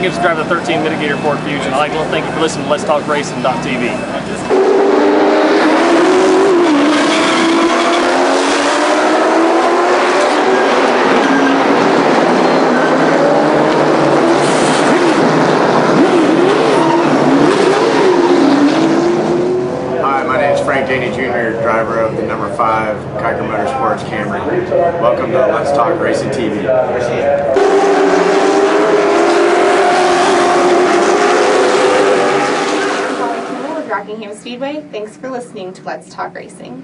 Gibbs, driver of the 13 Mitigator Ford Fusion. I'd like to thank you for listening to Let's Talk Racing.tv. Driver of the number 5 Kiker Motorsports Camry. Welcome to Let's Talk Racing TV. With Rockingham Speedway. Thanks for listening to Let's Talk Racing.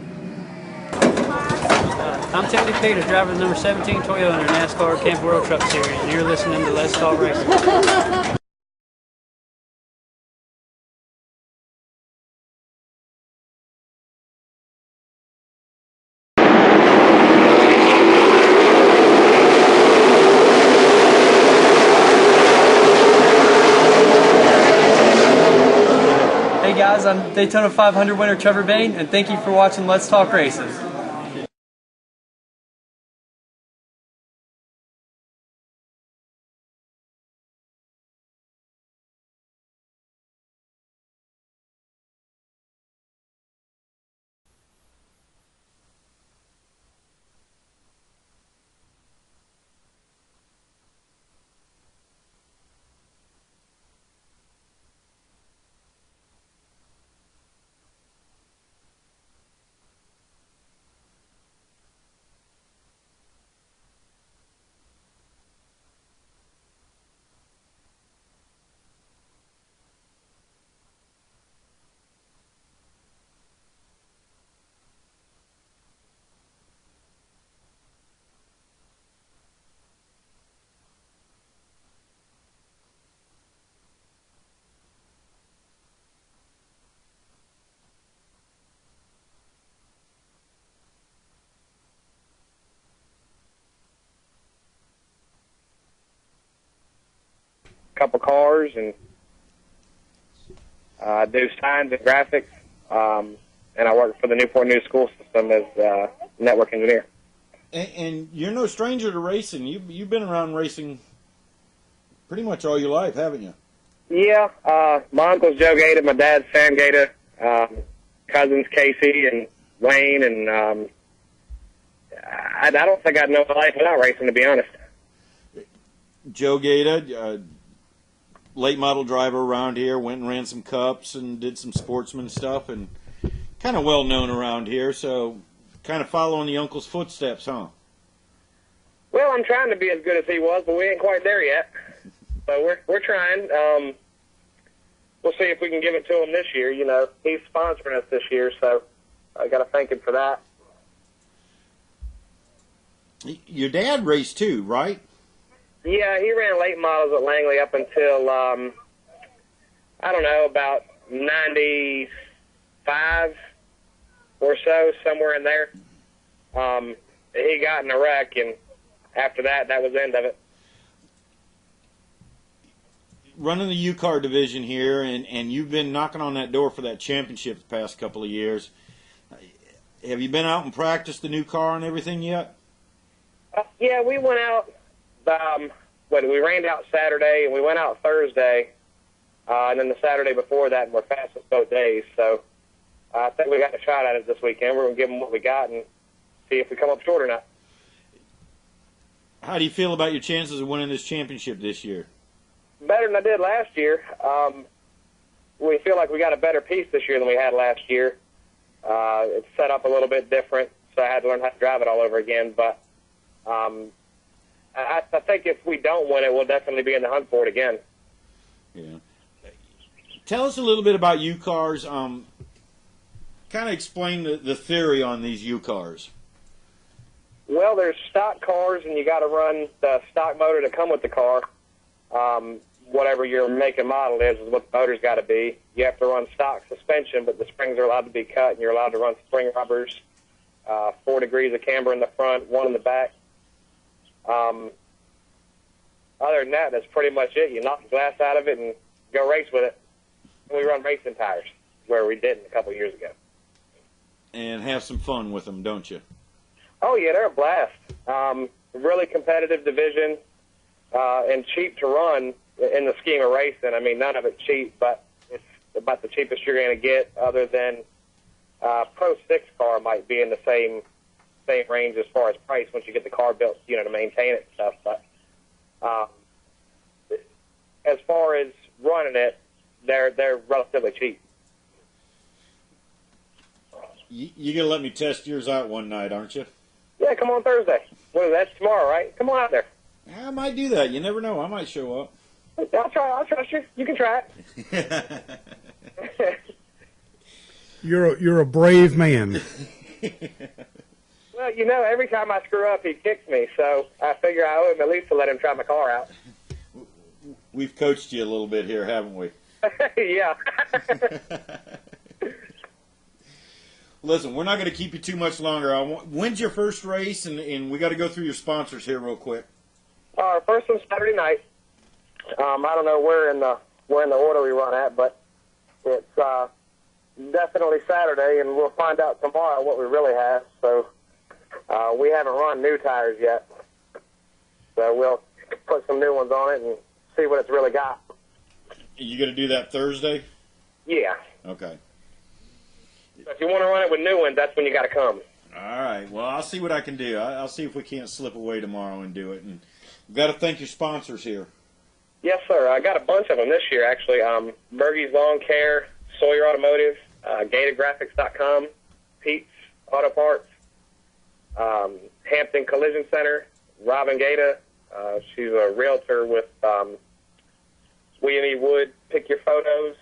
I'm Tony Peter, driver of the number 17 Toyota in the NASCAR Camp World Truck Series, and you're listening to Let's Talk Racing. Hey guys, I'm Daytona 500 winner Trevor Bain, and thank you for watching Let's Talk Racing. Couple cars and do signs and graphics, and I work for the Newport News School System as a network engineer. And you're no stranger to racing. You've been around racing pretty much all your life, haven't you? Yeah, my uncle's Joe Gaita, my dad's Sam Gaita, cousins Casey and Wayne, and I don't think I'd know my life without racing, to be honest. Joe Gaita, late model driver around here, went and ran some cups and did some sportsman stuff, and kind of well known around here, so kind of following the uncle's footsteps, huh? Well, I'm trying to be as good as he was, but we ain't quite there yet. So we're trying. We'll see if we can give it to him this year. You know, he's sponsoring us this year, so I got to thank him for that. Your dad raced too, right? Yeah, he ran late models at Langley up until, I don't know, about 95 or so, somewhere in there. He got in a wreck, and after that, that was the end of it. Running the U-Car division here, and you've been knocking on that door for that championship the past couple of years. Have you been out and practiced the new car and everything yet? Yeah, we went out. We rained out Saturday, and we went out Thursday, and then the Saturday before that, and we're fastest both days. So I think we got a shot at it this weekend. We're going to give them what we got and see if we come up short or not. How do you feel about your chances of winning this championship this year? Better than I did last year. We feel like we got a better piece this year than we had last year. It's set up a little bit different, so I had to learn how to drive it all over again. But I think if we don't win it, we'll definitely be in the hunt for it again. Yeah. Tell us a little bit about U-Cars. Kind of explain the theory on these U-Cars. Well, there's stock cars, and you got to run the stock motor to come with the car. Whatever your make and model is what the motor's got to be. You have to run stock suspension, but the springs are allowed to be cut, and you're allowed to run spring rubbers, 4 degrees of camber in the front, 1 in the back. Other than that, that's pretty much it. You knock the glass out of it and go race with it. And we run racing tires, where we didn't a couple of years ago. And have some fun with them, don't you? Oh, yeah, they're a blast. Really competitive division and cheap to run. in the scheme of racing. I mean, none of it's cheap, but it's about the cheapest you're going to get, other than Pro 6 car might be in the same range as far as price once you get the car built, to maintain it and stuff. But as far as running it, they're relatively cheap. You're going to let me test yours out one night, aren't you? Yeah, come on Thursday. Well, that's tomorrow, right? Come on out there. I might do that. You never know. I might show up. I'll try. I'll trust you. You can try it. You're a brave man. Well, every time I screw up, he kicks me, so I figure I owe him at least to let him try my car out. We've coached you a little bit here, haven't we? Yeah. Listen, we're not going to keep you too much longer. When's your first race? And we got to go through your sponsors here real quick. Our first one's Saturday night. I don't know where in the order we run at, but it's definitely Saturday, and we'll find out tomorrow what we really have. So we haven't run new tires yet, so we'll put some new ones on it and see what it's really got. You going to do that Thursday? Yeah. Okay. So if you want to run it with new ones, that's when you got to come. All right. Well, I'll see what I can do. I'll see if we can't slip away tomorrow and do it. And we've got to thank your sponsors here. Yes, sir. I got a bunch of them this year, actually. Bergie's Lawn Care, Sawyer Automotive, GaitaGraphics.com, Pete's Auto Parts, Hampton Collision Center, Robin Gaita. She's a realtor with William E. Wood, Pick Your Photos,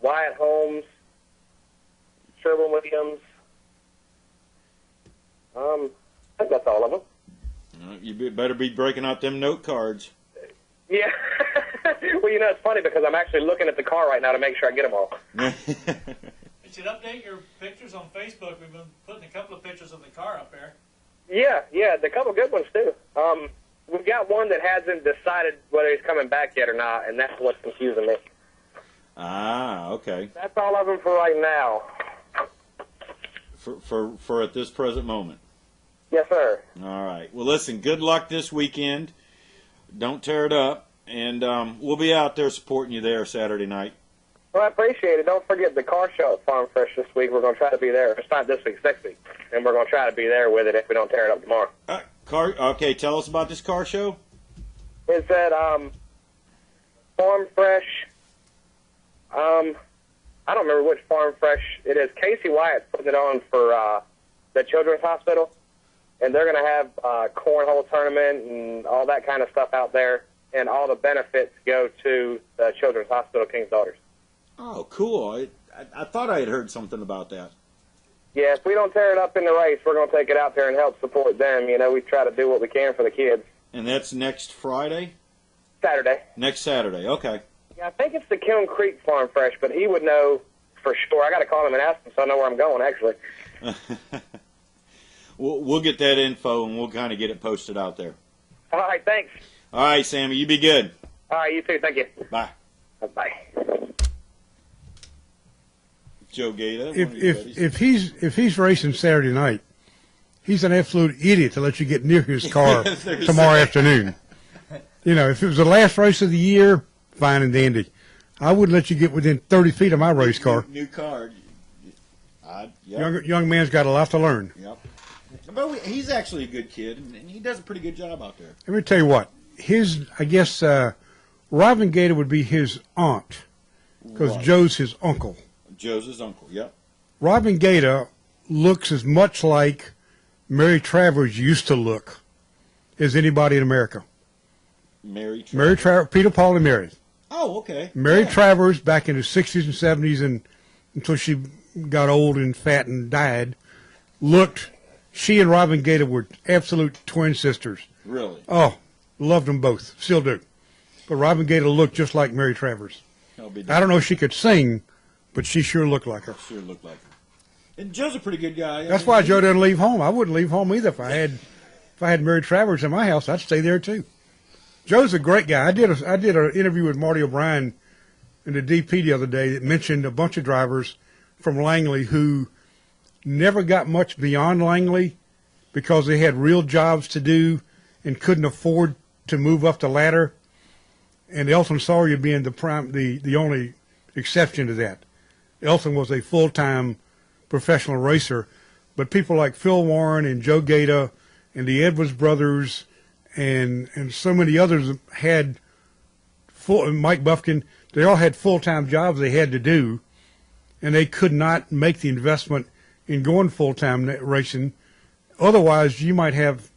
Wyatt Holmes, Sherwin-Williams. I think that's all of them. You better be breaking out them note cards. Yeah. Well, it's funny because I'm actually looking at the car right now to make sure I get them all. You should update your pictures on Facebook. We've been putting a couple of pictures of the car up there. Yeah, the couple good ones too. We've got one that hasn't decided whether he's coming back yet or not, and that's what's confusing me. Ah, okay. That's all of them for right now. For at this present moment. Yes, sir. All right. Well, listen, good luck this weekend. Don't tear it up. And we'll be out there supporting you there Saturday night. Well, I appreciate it. Don't forget the car show at Farm Fresh this week. We're going to try to be there. It's not this week, next week. And we're going to try to be there with it if we don't tear it up tomorrow. Okay, tell us about this car show. It's at Farm Fresh. I don't remember which Farm Fresh it is. Casey Wyatt's putting it on for the Children's Hospital. And they're going to have a cornhole tournament and all that kind of stuff out there. And all the benefits go to the Children's Hospital, King's Daughters. Oh, cool. I thought I had heard something about that. Yeah, if we don't tear it up in the race, we're going to take it out there and help support them. We try to do what we can for the kids. And that's next Friday? Saturday. Next Saturday, okay. Yeah, I think it's the Kiln Creek Farm Fresh, but he would know for sure. I got to call him and ask him so I know where I'm going, actually. We'll get that info, and we'll kind of get it posted out there. All right, thanks. All right, Sammy, you be good. All right, you too. Thank you. Bye. Bye. Joe Gaita. If he's racing Saturday night, he's an absolute idiot to let you get near his car tomorrow afternoon. If it was the last race of the year, fine and dandy. I wouldn't let you get within 30 feet of my race car. New card. Young man's got a lot to learn. Yep. But he's actually a good kid, and he does a pretty good job out there. Let me tell you what. Robin Gaita would be his aunt, because Joe's his uncle. Joe's his uncle, yep. Robin Gaita looks as much like Mary Travers used to look as anybody in America. Mary Travers, Peter, Paul, and Mary. Oh, okay. Mary Travers, back in the 60s and 70s, and until she got old and fat and died, she and Robin Gaita were absolute twin sisters. Really? Oh, loved them both. Still do. But Robin Gaita looked just like Mary Travers. I don't know if she could sing, but she sure looked like her. Sure looked like her. And Joe's a pretty good guy. That's why Joe doesn't leave home. I wouldn't leave home either if I had Mary Travers in my house. I'd stay there too. Joe's a great guy. I did an interview with Marty O'Brien in the DP the other day that mentioned a bunch of drivers from Langley who never got much beyond Langley because they had real jobs to do and couldn't afford to move up the ladder. and Elton Sawyer being the only exception to that. Elton was a full-time professional racer, but people like Phil Warren and Joe Gaita and the Edwards brothers and so many others had Mike Buffkin, they all had full-time jobs they had to do, and they could not make the investment in going full-time racing. Otherwise, you might have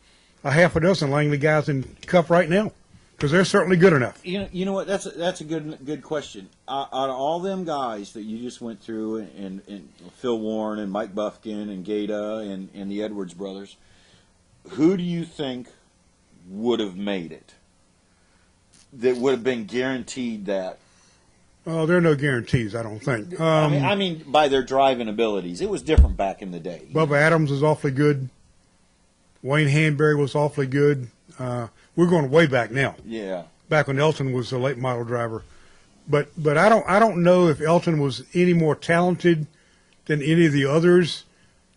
a half a dozen Langley guys in Cup right now, because they're certainly good enough. You know what? That's a good question. Out of all them guys that you just went through, and Phil Warren and Mike Buffkin and Gaita and the Edwards brothers, who do you think would have made it? That would have been guaranteed that? Oh, there are no guarantees, I don't think. I mean, by their driving abilities, it was different back in the day. Bubba Adams was awfully good. Wayne Hanbury was awfully good. We're going way back now. Yeah. Back when Elton was a late model driver, but I don't know if Elton was any more talented than any of the others.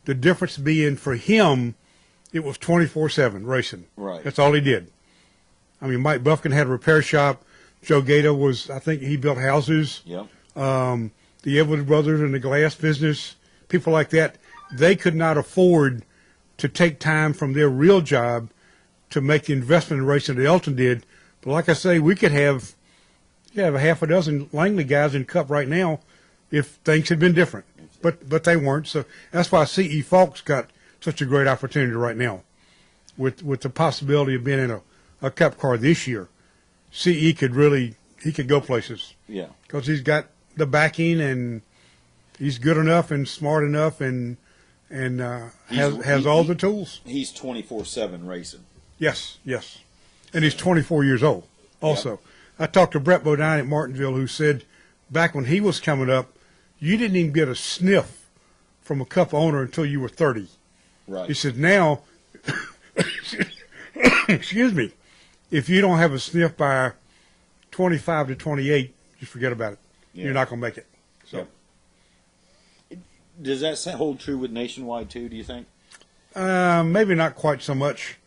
The difference being for him, it was 24/7 racing. Right. That's all he did. I mean, Mike Buffkin had a repair shop. Joe Gaita was, I think, he built houses. Yep. The Edwards brothers in the glass business, people like that, they could not afford to take time from their real job to make the investment in racing that Elton did. But like I say, we could have a half a dozen Langley guys in Cup right now if things had been different. But they weren't. So that's why C.E. Falk's got such a great opportunity right now with the possibility of being in a Cup car this year. C.E. could go places. Yeah. Because he's got the backing and he's good enough and smart enough and has all the tools. He's 24/7 racing. Yes. And he's 24 years old also. Yep. I talked to Brett Bodine at Martinsville, who said back when he was coming up, you didn't even get a sniff from a Cup owner until you were 30. Right. He said now, excuse me, if you don't have a sniff by 25 to 28, just forget about it. Yeah. You're not going to make it. So. Yep. Does that hold true with Nationwide too, do you think? Maybe not quite so much,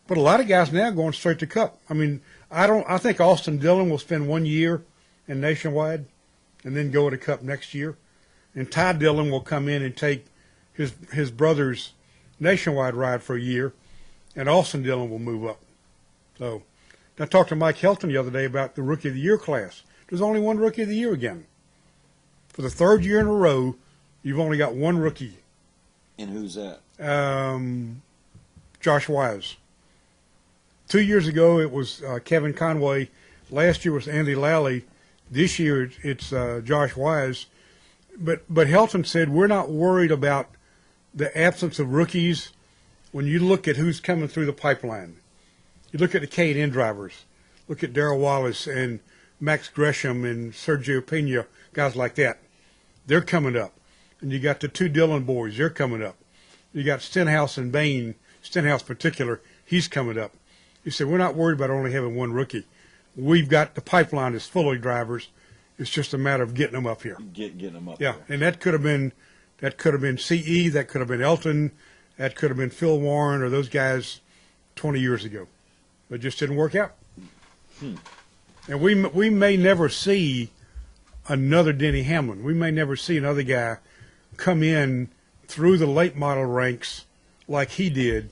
but a lot of guys now going straight to Cup. I mean, I think Austin Dillon will spend 1 year in Nationwide and then go to Cup next year. And Ty Dillon will come in and take his brother's Nationwide ride for a year, and Austin Dillon will move up. So I talked to Mike Helton the other day about the Rookie of the Year class. There's only one Rookie of the Year again. For the third year in a row, you've only got one rookie. And who's that? Josh Wise. 2 years ago, it was Kevin Conway. Last year was Andy Lally. This year, it's Josh Wise. But Helton said, we're not worried about the absence of rookies when you look at who's coming through the pipeline. You look at the K&N drivers. Look at Darrell Wallace and Max Gresham and Sergio Pena, guys like that. They're coming up. And you got the two Dillon boys. They're coming up. You got Stenhouse and Bain. Stenhouse particular, he's coming up. He said, we're not worried about only having one rookie. We've got the pipeline is full of drivers. It's just a matter of getting them up here. Getting them up Yeah, there. and that could have been C.E., that could have been Elton, that could have been Phil Warren or those guys 20 years ago. But it just didn't work out. And we may never see another Denny Hamlin. We may never see another guy come in through the late model ranks like he did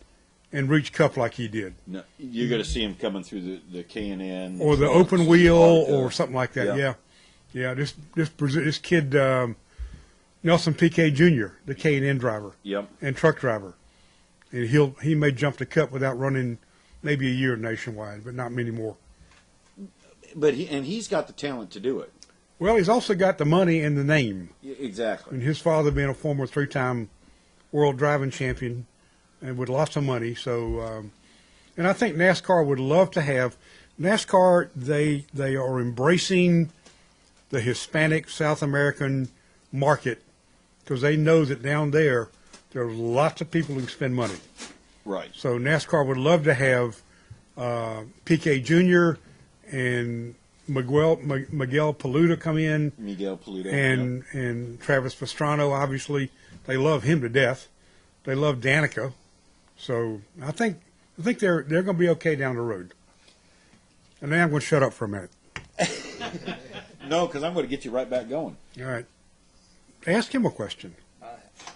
and reach Cup like he did. No, you're going to see him coming through the K&N. Or the open wheel or something like that, Yeah. Yeah, this kid, Nelson Piquet Jr., the K&N driver Yep. and truck driver. And he may jump the Cup without running maybe a year Nationwide, but not many more. But he's got the talent to do it. Well, he's also got the money and the name. Exactly. And his father being a former 3-time world driving champion and with lots of money. So, and I think NASCAR would love to have NASCAR. They are embracing the Hispanic South American market because they know that down there are lots of people who can spend money. Right. So NASCAR would love to have Piquet Jr. and Miguel Paluda come in. Miguel Paluda. And Travis Pastrana, obviously. They love him to death. They love Danica. So I think they're going to be okay down the road. And now I'm going to shut up for a minute. No, because I'm going to get you right back going. All right. Ask him a question.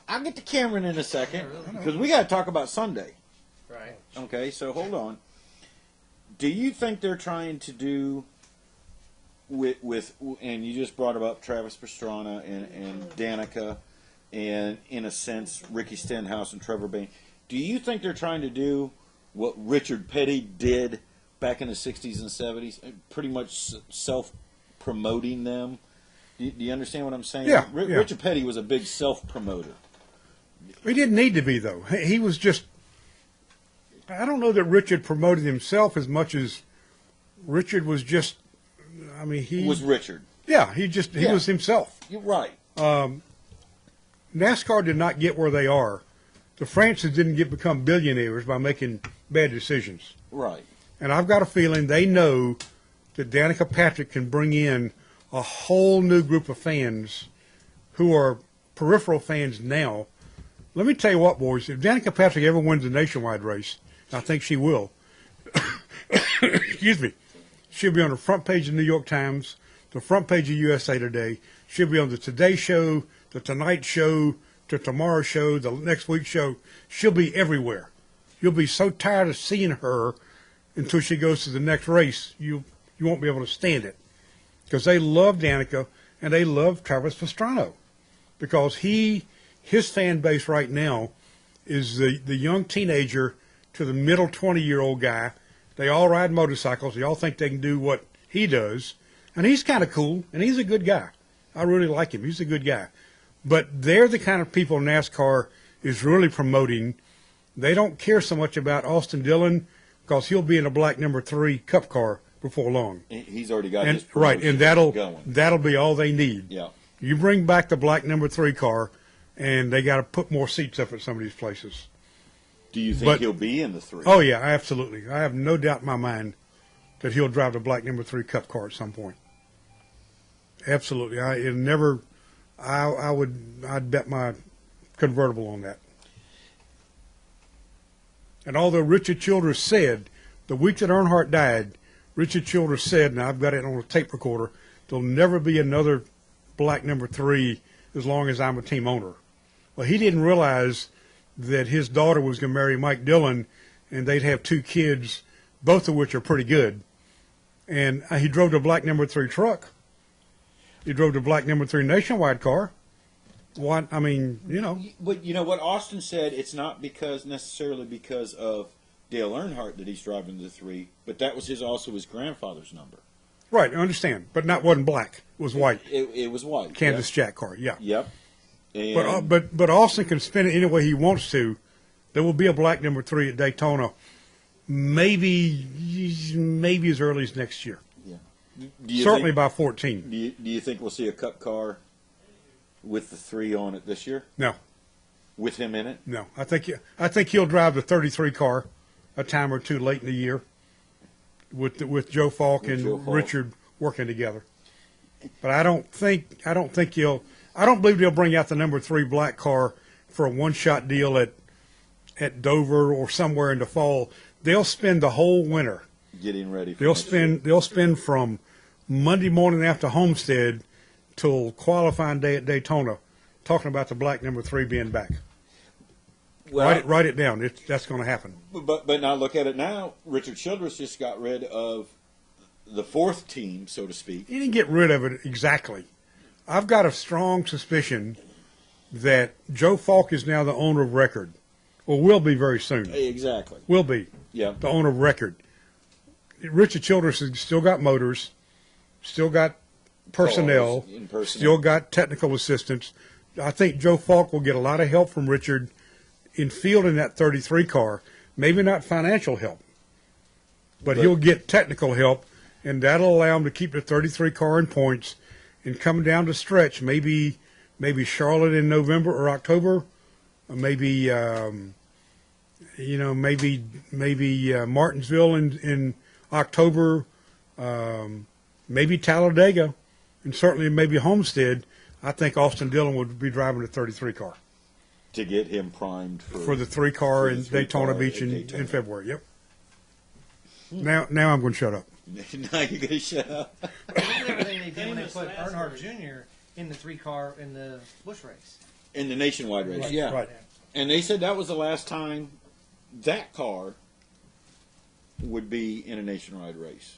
I'll get to Cameron in a second because we got to talk about Sunday. Right. Okay, so hold on. Do you think they're trying to do with and you just brought up Travis Pastrana and Danica and in a sense Ricky Stenhouse and Trevor Bain. Do you think they're trying to do what Richard Petty did back in the 60s and 70s, pretty much self-promoting them? Do you understand what I'm saying? Yeah, Richard Petty was a big self-promoter. He didn't need to be, though. He was just, I don't know that Richard promoted himself as much as Richard was just, I mean, he was Richard. Yeah, he was himself. You're right. NASCAR did not get where they are. The Francis didn't become billionaires by making bad decisions. Right. And I've got a feeling they know that Danica Patrick can bring in a whole new group of fans who are peripheral fans now. Let me tell you what, boys, if Danica Patrick ever wins a nationwide race, I think she will, excuse me, she'll be on the front page of the New York Times, the front page of USA Today. She'll be on the Today Show, the Tonight Show, the Tomorrow Show, the next week's show. She'll be everywhere. You'll be so tired of seeing her until she goes to the next race, you won't be able to stand it. Because they love Danica and they love Travis Pastrana. Because his fan base right now is the young teenager to the middle 20-year-old guy. They all ride motorcycles. They all think they can do what he does. And he's kind of cool, and he's a good guy. I really like him. He's a good guy. But they're the kind of people NASCAR is really promoting. They don't care so much about Austin Dillon because he'll be in a black number 3 Cup car before long. He's already got his right, and going. that'll be all they need. Yeah. You bring back the black number 3 car, and they got to put more seats up at some of these places. Do you think he'll be in the 3? Oh yeah, absolutely. I have no doubt in my mind that he'll drive the black number 3 Cup car at some point. Absolutely. I'd bet my convertible on that. And although Richard Childress said, the week that Earnhardt died, Richard Childress said, and I've got it on a tape recorder, there'll never be another black number 3 as long as I'm a team owner. Well, he didn't realize that his daughter was going to marry Mike Dillon, and they'd have 2 kids, both of which are pretty good. And he drove the black number 3 truck. He drove the black number 3 nationwide car. What I mean, you know. But you know what Austin said, it's not necessarily because of Dale Earnhardt that he's driving the 3, but that was also his grandfather's number. Right, I understand. But wasn't black. It was white. It was white. Canvas Jack car, yeah. Yep. And But Austin can spin it any way he wants to. There will be a black number 3 at Daytona, maybe as early as next year. Yeah. Certainly by 14. Do you think we'll see a Cup car with the 3 on it this year? No. With him in it? No. I think he'll drive the 33 car a time or two late in the year with Joe Falk and Joe Falk. Richard working together. But I don't believe they'll bring out the number 3 black car for a one-shot deal at Dover or somewhere in the fall. They'll spend the whole winter Getting ready for They'll spend from Monday morning after Homestead till qualifying day at Daytona talking about the black number 3 being back. Well, write it down. That's going to happen. But now look at it now. Richard Childress just got rid of the 4th team, so to speak. He didn't get rid of it exactly. I've got a strong suspicion that Joe Falk is now the owner of record, or will be very soon. Exactly. Will be. Yeah. The owner of record. Richard Childress has still got motors, still got personnel, still got technical assistants. I think Joe Falk will get a lot of help from Richard in fielding that 33 car. Maybe not financial help, but he'll get technical help, and that'll allow him to keep the 33 car in points and come down to stretch. Maybe Charlotte in November or October, or maybe Martinsville in October, maybe Talladega, and certainly maybe Homestead. I think Austin Dillon would be driving the 33 car. To get him primed for the 3 car in Daytona Beach in February. Yep. Now I'm going to shut up. Now you gotta shut up. Look at everything they did when they put Earnhardt Jr. in the 3-car in the Busch race. In the nationwide race, yeah. Right. And they said that was the last time that car would be in a nationwide race.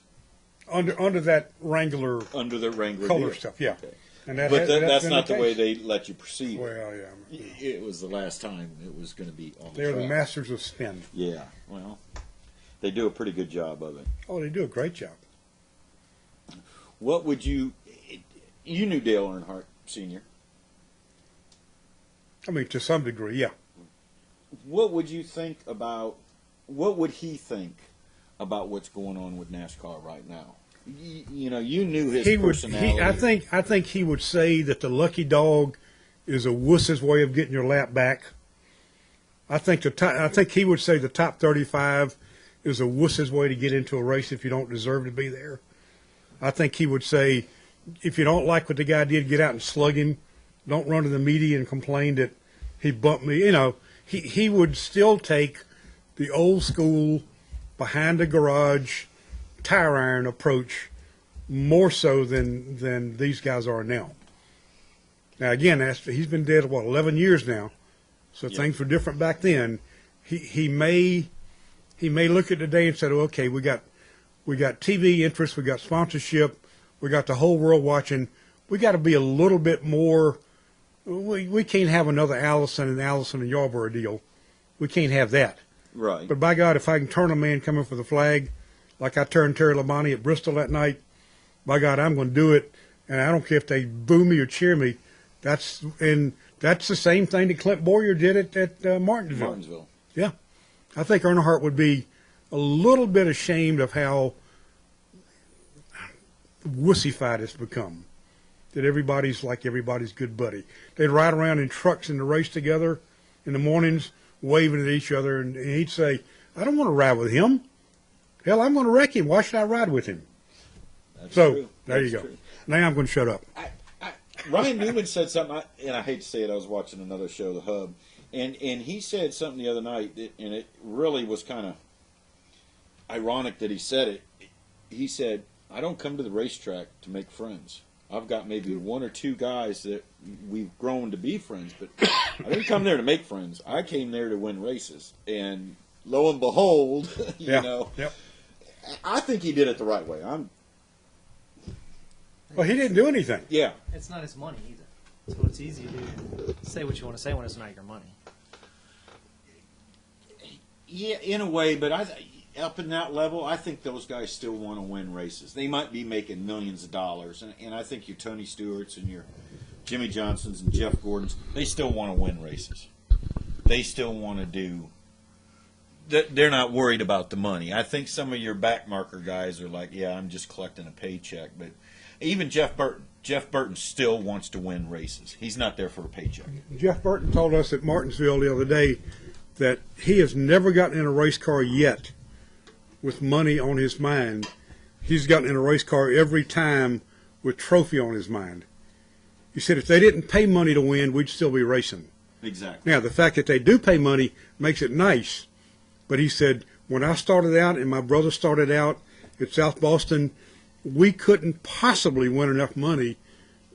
Under that Wrangler Under the Wrangler color deal. stuff, yeah. Okay. And But that's been not the way case. they let you proceed. Well, yeah. It was the last time it was going to be on the They're the track. masters of spin. Yeah, well, they do a pretty good job of it. Oh, they do a great job. What would you knew Dale Earnhardt Sr. I mean, to some degree, yeah. What would you think about, what would he think about what's going on with NASCAR right now? You know, you knew his personality. I think he would say that the lucky dog is a wuss's way of getting your lap back. I think he would say the top 35 is a wuss's way to get into a race if you don't deserve to be there. I think he would say, if you don't like what the guy did, get out and slug him. Don't run to the media and complain that he bumped me. You know, he would still take the old school, behind the garage, tire iron approach more so than these guys are now. Now, again, he's been dead, 11 years now, so things were different back then. He may look at today and say, oh, okay, we got TV interest, we got sponsorship, we got the whole world watching. We got to be a little bit more. We can't have another Allison and Yarborough deal. We can't have that. Right. But by God, if I can turn a man coming for the flag, like I turned Terry Labonte at Bristol that night, by God, I'm going to do it. And I don't care if they boo me or cheer me. That's the same thing that Clint Boyer did at Martinsville. Yeah. I think Earnhardt would be a little bit ashamed of how wussified it's become. That everybody's like everybody's good buddy. They'd ride around in trucks in the race together in the mornings, waving at each other, and he'd say, I don't want to ride with him. Hell, I'm going to wreck him. Why should I ride with him? That's so, true. there That's you go. True. Now I'm going to shut up. Ryan Newman said something, and I hate to say it, I was watching another show, The Hub, and he said something the other night, and it really was kind of ironic that he said it. He said, I don't come to the racetrack to make friends. I've got maybe one or two guys that we've grown to be friends, but I didn't come there to make friends. I came there to win races. And lo and behold, you know, I think he did it the right way. Well, he didn't do anything. Yeah. It's not his money either. So it's easy to say what you want to say when it's not your money. Yeah, in a way, but up in that level, I think those guys still want to win races. They might be making millions of dollars, and I think your Tony Stewarts and your Jimmy Johnsons and Jeff Gordons, they still want to win races. They still want to do. They're not worried about the money. I think some of your backmarker guys are like, yeah, I'm just collecting a paycheck. But even Jeff Burton still wants to win races. He's not there for a paycheck. Jeff Burton told us at Martinsville the other day that he has never gotten in a race car yet with money on his mind. He's gotten in a race car every time with trophy on his mind. He said if they didn't pay money to win, we'd still be racing. Exactly. Now, the fact that they do pay money makes it nice. But he said, when I started out and my brother started out at South Boston, we couldn't possibly win enough money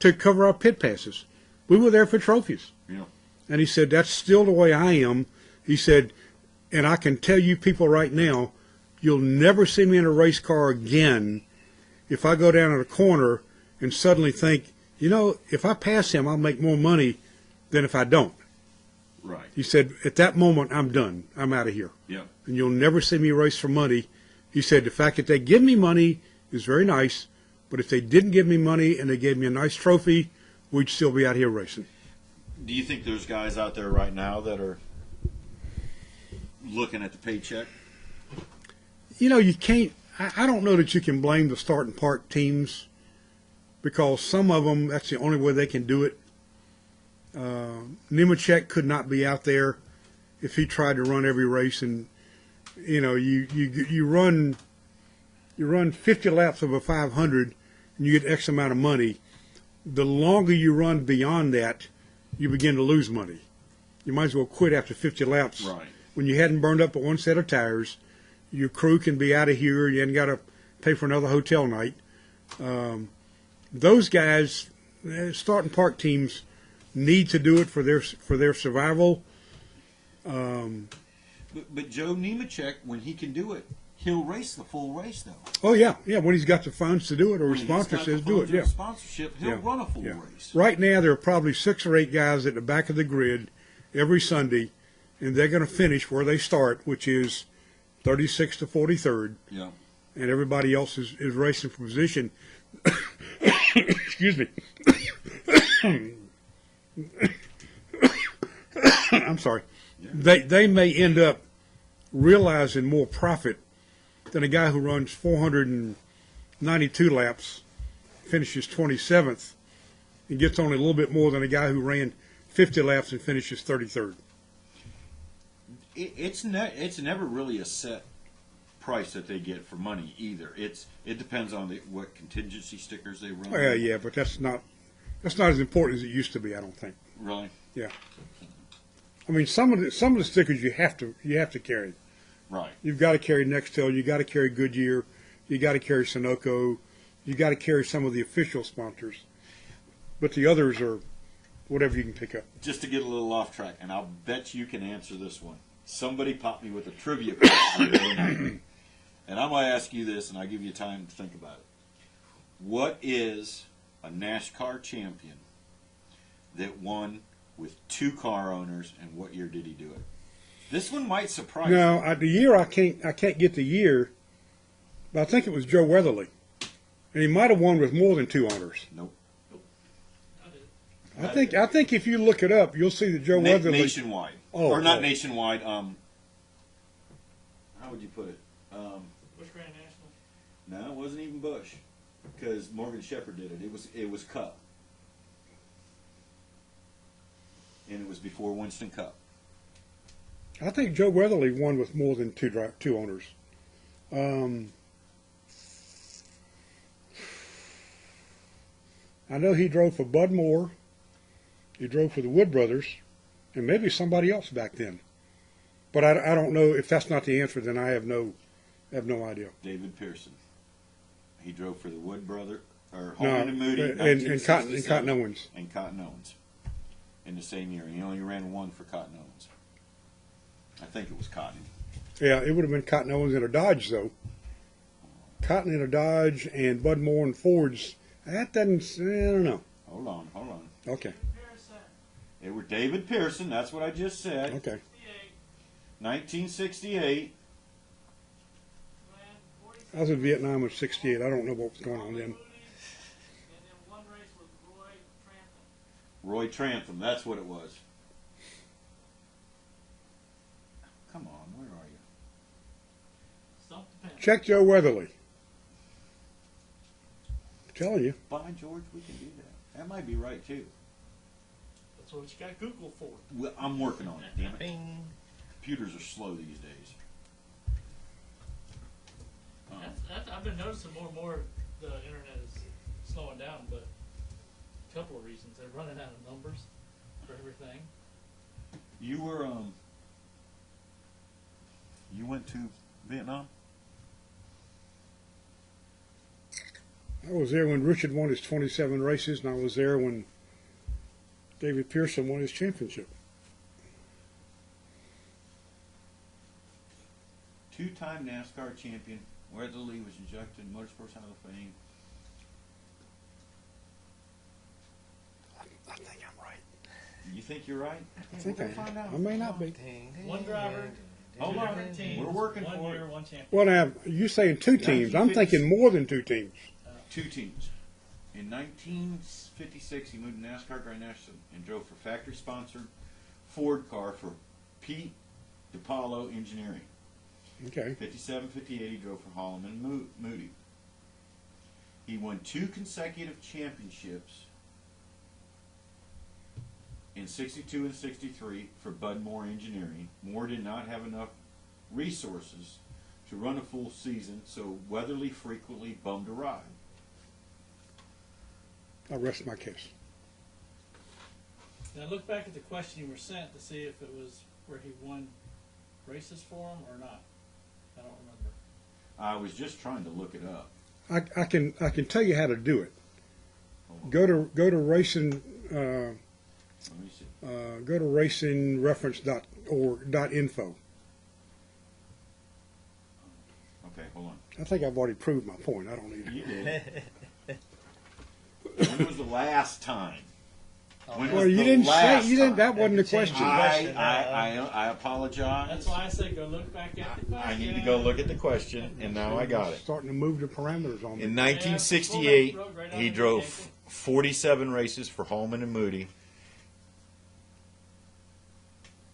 to cover our pit passes. We were there for trophies. Yeah. And he said, that's still the way I am. He said, and I can tell you people right now, you'll never see me in a race car again if I go down in a corner and suddenly think, you know, if I pass him, I'll make more money than if I don't. Right. He said, at that moment, I'm done. I'm out of here. Yeah. And you'll never see me race for money. He said, the fact that they give me money is very nice, but if they didn't give me money and they gave me a nice trophy, we'd still be out here racing. Do you think there's guys out there right now that are looking at the paycheck? You know, you can't, I don't know that you can blame the start and park teams because some of them, that's the only way they can do it. Nemechek could not be out there if he tried to run every race, and you know you run 50 laps of a 500 and you get X amount of money. The longer you run beyond that, you begin to lose money. You might as well quit after 50 laps. Right. When you hadn't burned up but one set of tires, your crew can be out of here. You hadn't got to pay for another hotel night. Those guys, starting park teams, need to do it for their survival. But Joe Nemechek, when he can do it, he'll race the full race though. Oh yeah, when he's got the funds to do it, or When his he's sponsor got says the do it. funds or Yeah, sponsorship, he'll Yeah. run a full Yeah. race. Right now, there are probably 6 or 8 guys at the back of the grid every Sunday, and they're going to finish where they start, which is 36 to 43rd, Yeah. and everybody else is racing for position. Excuse me. I'm sorry. They may end up realizing more profit than a guy who runs 492 laps, finishes 27th, and gets only a little bit more than a guy who ran 50 laps and finishes 33rd. It's never really a set price that they get for money either. It depends on what contingency stickers they run. Well, yeah, but that's not as important as it used to be, I don't think. Really? Yeah. I mean, some of the stickers you have to carry. Right. You've got to carry Nextel. You got to carry Goodyear. You got to carry Sunoco. You got to carry some of the official sponsors. But the others are whatever you can pick up. Just to get a little off track, and I'll bet you can answer this one. Somebody popped me with a trivia question the other night. And I'm going to ask you this, and I'll give you time to think about it. What is a NASCAR champion that won with 2 car owners, and what year did he do it? This one might surprise you. Now, the year I can't get the year, but I think it was Joe Weatherly, and he might have won with more than 2 owners. Nope. I think if you look it up, you'll see that Joe Weatherly Nationwide. Oh, or not oh. nationwide. How would you put it? Bush Grand National. No, it wasn't even Bush, because Morgan Shepherd did it. It was Cup, and it was before Winston Cup. I think Joe Weatherly won with more than 2 owners. I know he drove for Bud Moore. He drove for the Wood Brothers, and maybe somebody else back then. But I don't know. If that's not the answer, then I have no idea. David Pearson. He drove for the Wood Brother or No, Holman and Moody, and Cotton 1967, Owens. and Cotton Owens in the same year. He only ran 1 for Cotton Owens. I think it was Cotton. Yeah, it would have been Cotton Owens in a Dodge, though. Cotton in a Dodge and Bud Moore and Fords. That doesn't. I don't know. Hold on. Okay. They were David Pearson. That's what I just said. Okay. 1968. I was in Vietnam in '68. I don't know what was going on then. Roy Trantham. That's what it was. Come on, where are you? Check Joe Weatherly. I'm telling you. By George, we can do that. That might be right too. That's what you got Google for. Well, I'm working on it. Damn it. Bing. Computers are slow these days. I've been noticing more and more the internet is slowing down, but a couple of reasons. They're running out of numbers for everything. You were you went to Vietnam? I was there when Richard won his 27 races, and I was there when David Pearson won his championship. 2-time NASCAR champion. Weatherly was inducted in Motorsports Hall of Fame. I think I'm right. You think you're right? I think We'll find out. I may not be. One driver, Hold two on. different teams, We're working one for year, it. one champion. Well, now, you saying 2 teams. I'm thinking more than 2 teams. 2 teams. In 1956, he moved to NASCAR Grand National and drove for factory-sponsored Ford car for Pete DiPaolo Engineering. Okay. 57, 58, he drove for Holloman and Moody. He won 2 consecutive championships in 62 and 63 for Bud Moore Engineering. Moore did not have enough resources to run a full season, so Weatherly frequently bummed a ride. I'll rest my case. Now look back at the question you were sent to see if it was where he won races for him or not. I don't remember. I was just trying to look it up. I can tell you how to do it. Go to racing Let me see. go to racingreference.info. Okay, hold on. I think I've already proved my point. I don't need You it. did. When was the last time? When Well, was you the didn't say last you didn't. That time? wasn't the Change question. I apologize. That's why I say go look back at the question. I need to go look at the question, and now I got it. Starting to move the parameters on me. In 1968, he drove 47 races for Holman and Moody.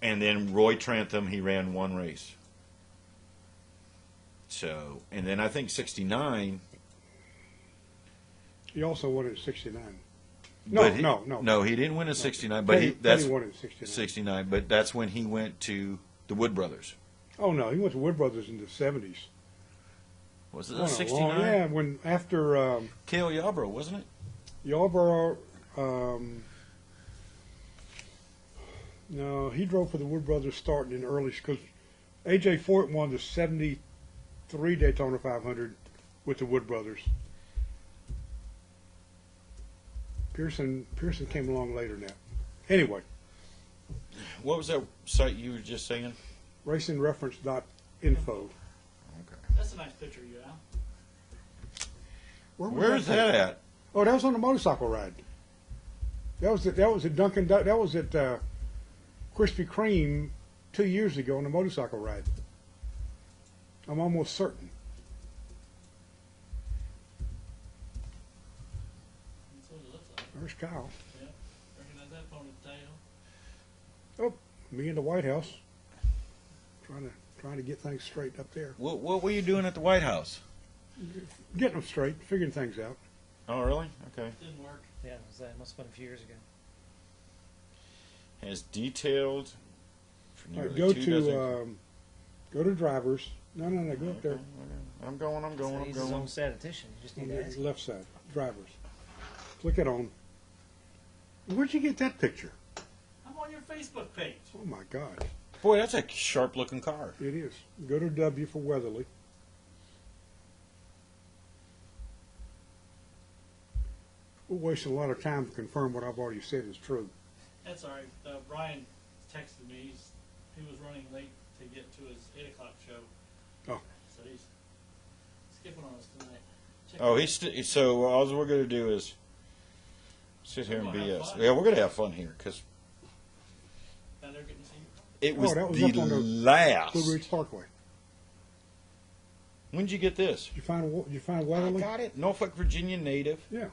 And then Roy Trantham, he ran one race. So, and then I think 69. He also won it at 69. but he- No. No, he didn't win in 69, but Penny that's won it at 69. 69, but that's when he went to the Wood Brothers. Oh no, he went to Wood Brothers in the 70s. Was it Won a 69? long- Yeah, when after Cale Yarborough, wasn't it? Yarborough. No, he drove for the Wood Brothers starting in early because A.J. Fort won the 73 Daytona 500 with the Wood Brothers. Pearson came along later now. Anyway, What was that site you were just saying? racingreference.info. That's a nice picture of you, Al. Where's that at? Oh, that was on the motorcycle ride. That was at Dunkin'. That was at Krispy Kreme 2 years ago on the motorcycle ride. I'm almost certain. That's what it looks like. There's Kyle. Yeah. Recognize that ponytail. Oh, me in the White House, trying to get things straight up there. What were you doing at the White House? Getting them straight, figuring things out. Oh, really? Okay. Didn't work. Yeah, it must have been a few years ago. Has detailed for All right, nearly 2 dozen. go to drivers. No, go up there. I'm going. So he's his own statistician. You just On need to ask. the left side, drivers. Click it on. Where'd you get that picture? I'm on your Facebook page. Oh my God, Boy, that's a sharp-looking car. it is. Go to W for Weatherly. We're wasting a lot of time to confirm what I've already said is true. That's all right. Brian texted me. He was running late to get to his 8 o'clock show. Oh. So he's skipping on us tonight. Check Oh, it out. so all we're going to do is sit here and We're gonna have BS. fun. Yeah, we're going to have fun here because Now they're getting to see you. it was, that was the up on the last. Blue Ridge Parkway. When did you get this? Did you find I Weatherly? got it. Norfolk, Virginia native. Yeah.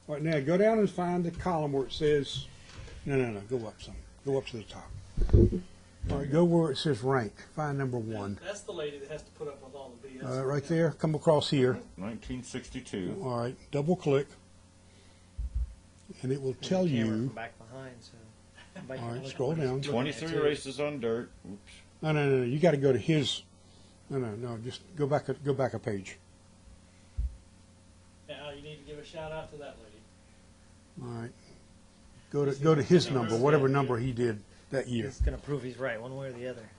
All right, now go down and find the column where it says. No. Go up some. Go up to the top. All right, go where it says rank. Find number 1. That's the lady that has to put up with all the BS. Right there. Come across here. 1962. All right, double click, and it will tell The camera you. from back behind. So. Back All right, look scroll what he's down. looking at, 23 too. races on dirt. Oops. No. You got to go to his. No. Just go back a page. Now you need to give a shout out to that lady. All right. Go to his number, whatever number he did that year. He's going to prove he's right, one way or the other.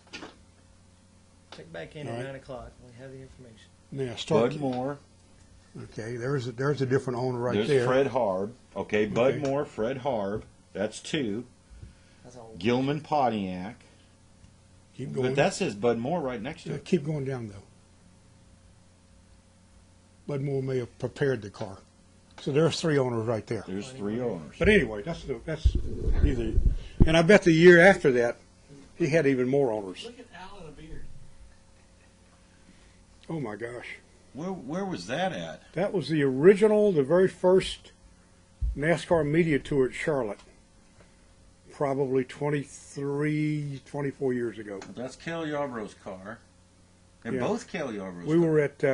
Check back in All at right. 9 o'clock when we have the information. Now start. Bud Moore. Okay, there's a different owner right There's there. Fred Harb. Okay, Bud Okay. Moore, Fred Harb. That's 2. That's all. Gilman Pontiac. Keep going. But that says Bud Moore right next to it. Keep going down though. Bud Moore may have prepared the car. So there's 3 owners right there. There's 3 owners. But anyway, that's either. And I bet the year after that, he had even more owners. Look at Al in a beard. Oh my gosh. Where was that at? That was the very first NASCAR media tour at Charlotte. Probably 23, 24 years ago. That's Cale Yarborough's car. They're Yeah. both Cale Yarborough's We cars. were at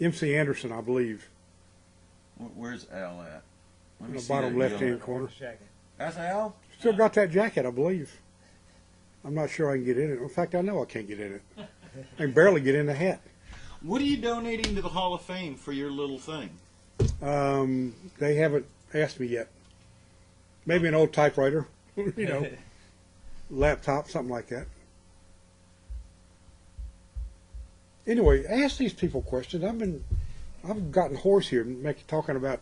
MC Anderson, I believe, Where's Al at? Let in me the see bottom that left-hand yellow- corner. Jacket. That's Al? Still got that jacket, I believe. I'm not sure I can get in it. In fact, I know I can't get in it. I can barely get in the hat. What are you donating to the Hall of Fame for your little thing? They haven't asked me yet. Maybe an old typewriter, laptop, something like that. Anyway, ask these people questions. I've gotten hoarse here talking about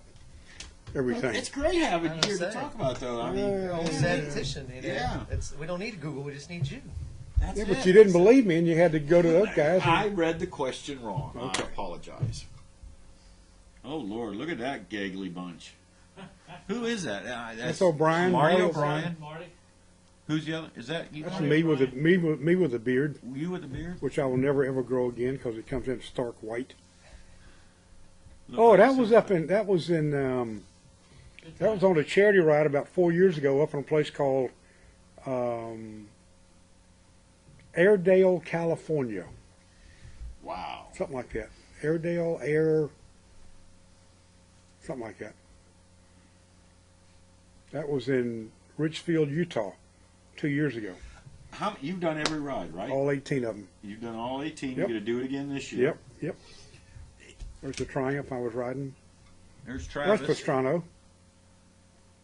everything. It's great having you here to talk about, though. I mean, Old statistician, you know. Yeah. We don't need Google. We just need you. that's Yeah, it. but you didn't believe me, and you had to go to those guys. I read the question wrong. Okay. I apologize. Oh, Lord, look at that gaggly bunch. Who is that? That's O'Brien. Marty Marty O'Brien. Marty. Who's the other? Is that you? That's Marty? me with a beard, You with the beard? which I will never ever grow again because it comes in stark white. Look Oh, like that was something. that was on a charity ride about 4 years ago up in a place called Airedale, California, Wow. something like that. Something like that. That was in Richfield, Utah, 2 years ago. You've done every ride, right? All 18 of them. You've done all 18. Yep. You're going to do it again this year. Yep. There's the Triumph I was riding. There's That's Travis. Pastrano.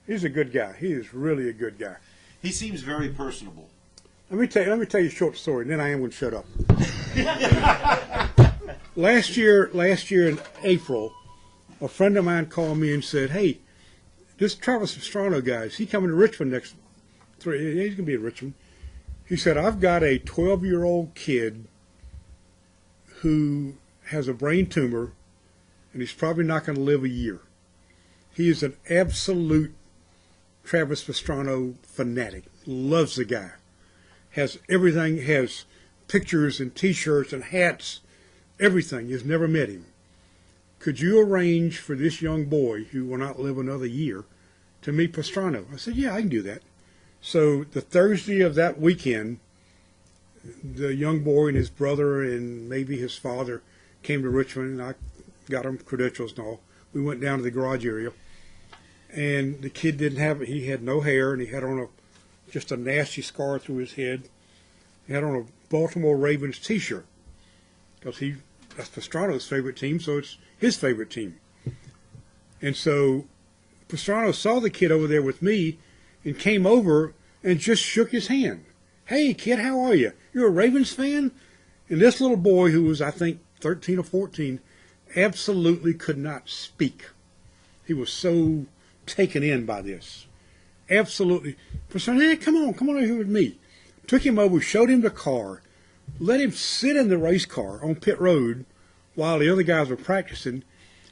He's a good guy. He is really a good guy. He seems very personable. Let me tell you a short story, and then I am going to shut up. Last year in April, a friend of mine called me and said, "Hey, this Travis Pastrano guy, is he coming to Richmond next 3? He's going to be in Richmond." He said, "I've got a 12-year-old kid who has a brain tumor, and he's probably not going to live a year. He is an absolute Travis Pastrano fanatic. Loves the guy. Has everything, has pictures and T-shirts and hats, everything. Has never met him. Could you arrange for this young boy, who will not live another year, to meet Pastrano?" I said, "Yeah, I can do that." So the Thursday of that weekend, the young boy and his brother and maybe his father came to Richmond, and I got him credentials and all. We went down to the garage area, and the kid he had no hair, and he had on just a nasty scar through his head. He had on a Baltimore Ravens T-shirt, because that's Pastrano's favorite team, so it's his favorite team. And so Pastrano saw the kid over there with me and came over and just shook his hand. "Hey, kid, how are you? You're a Ravens fan?" And this little boy, who was, I think, 13 or 14, absolutely could not speak. He was so taken in by this. Absolutely. Pastrano, "Hey, come on over here with me." Took him over, showed him the car, let him sit in the race car on pit road while the other guys were practicing,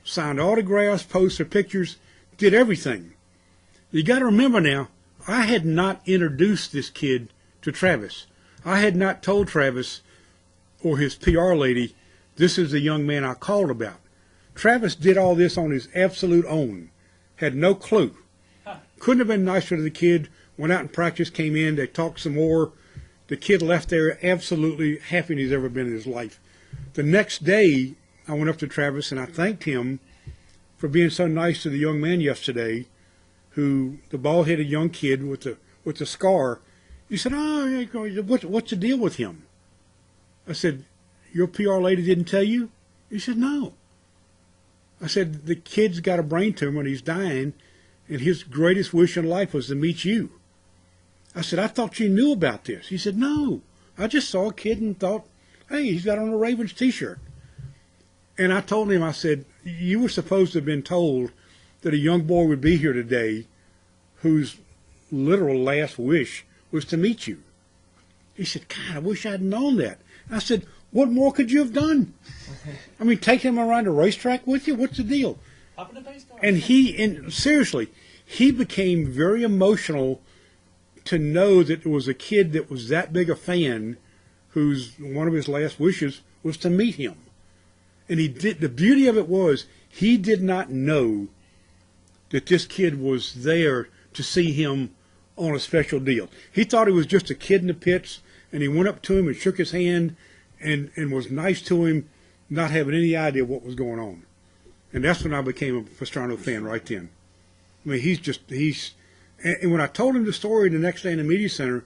signed autographs, posted pictures, did everything. You got to remember now, I had not introduced this kid to Travis. I had not told Travis or his PR lady, "This is the young man I called about." Travis did all this on his absolute own. Had no clue. Couldn't have been nicer to the kid. Went out and practiced, came in, they talked some more. The kid left there absolutely happier than he's ever been in his life. The next day, I went up to Travis and I thanked him for being so nice to the young man yesterday, who, the bald-headed young kid with the scar. He said, "Oh, what's the deal with him?" I said, "Your PR lady didn't tell you?" He said, "No." I said, "The kid's got a brain tumor and he's dying, and his greatest wish in life was to meet you." I said, "I thought you knew about this." He said, "No, I just saw a kid and thought, hey, he's got on a Ravens T-shirt." And I told him, I said, "You were supposed to have been told that a young boy would be here today whose literal last wish was to meet you." He said, "God, I wish I'd known that." I said, "What more could you have done? I mean, take him around the racetrack with you? What's the deal?" Hop in the pace car. And seriously, he became very emotional to know that there was a kid that was that big a fan, whose one of his last wishes was to meet him. And he did. The beauty of it was, he did not know that this kid was there to see him on a special deal. He thought he was just a kid in the pits, and he went up to him and shook his hand and was nice to him, not having any idea what was going on. And that's when I became a Pastrano fan right then. I mean, and when I told him the story the next day in the media center,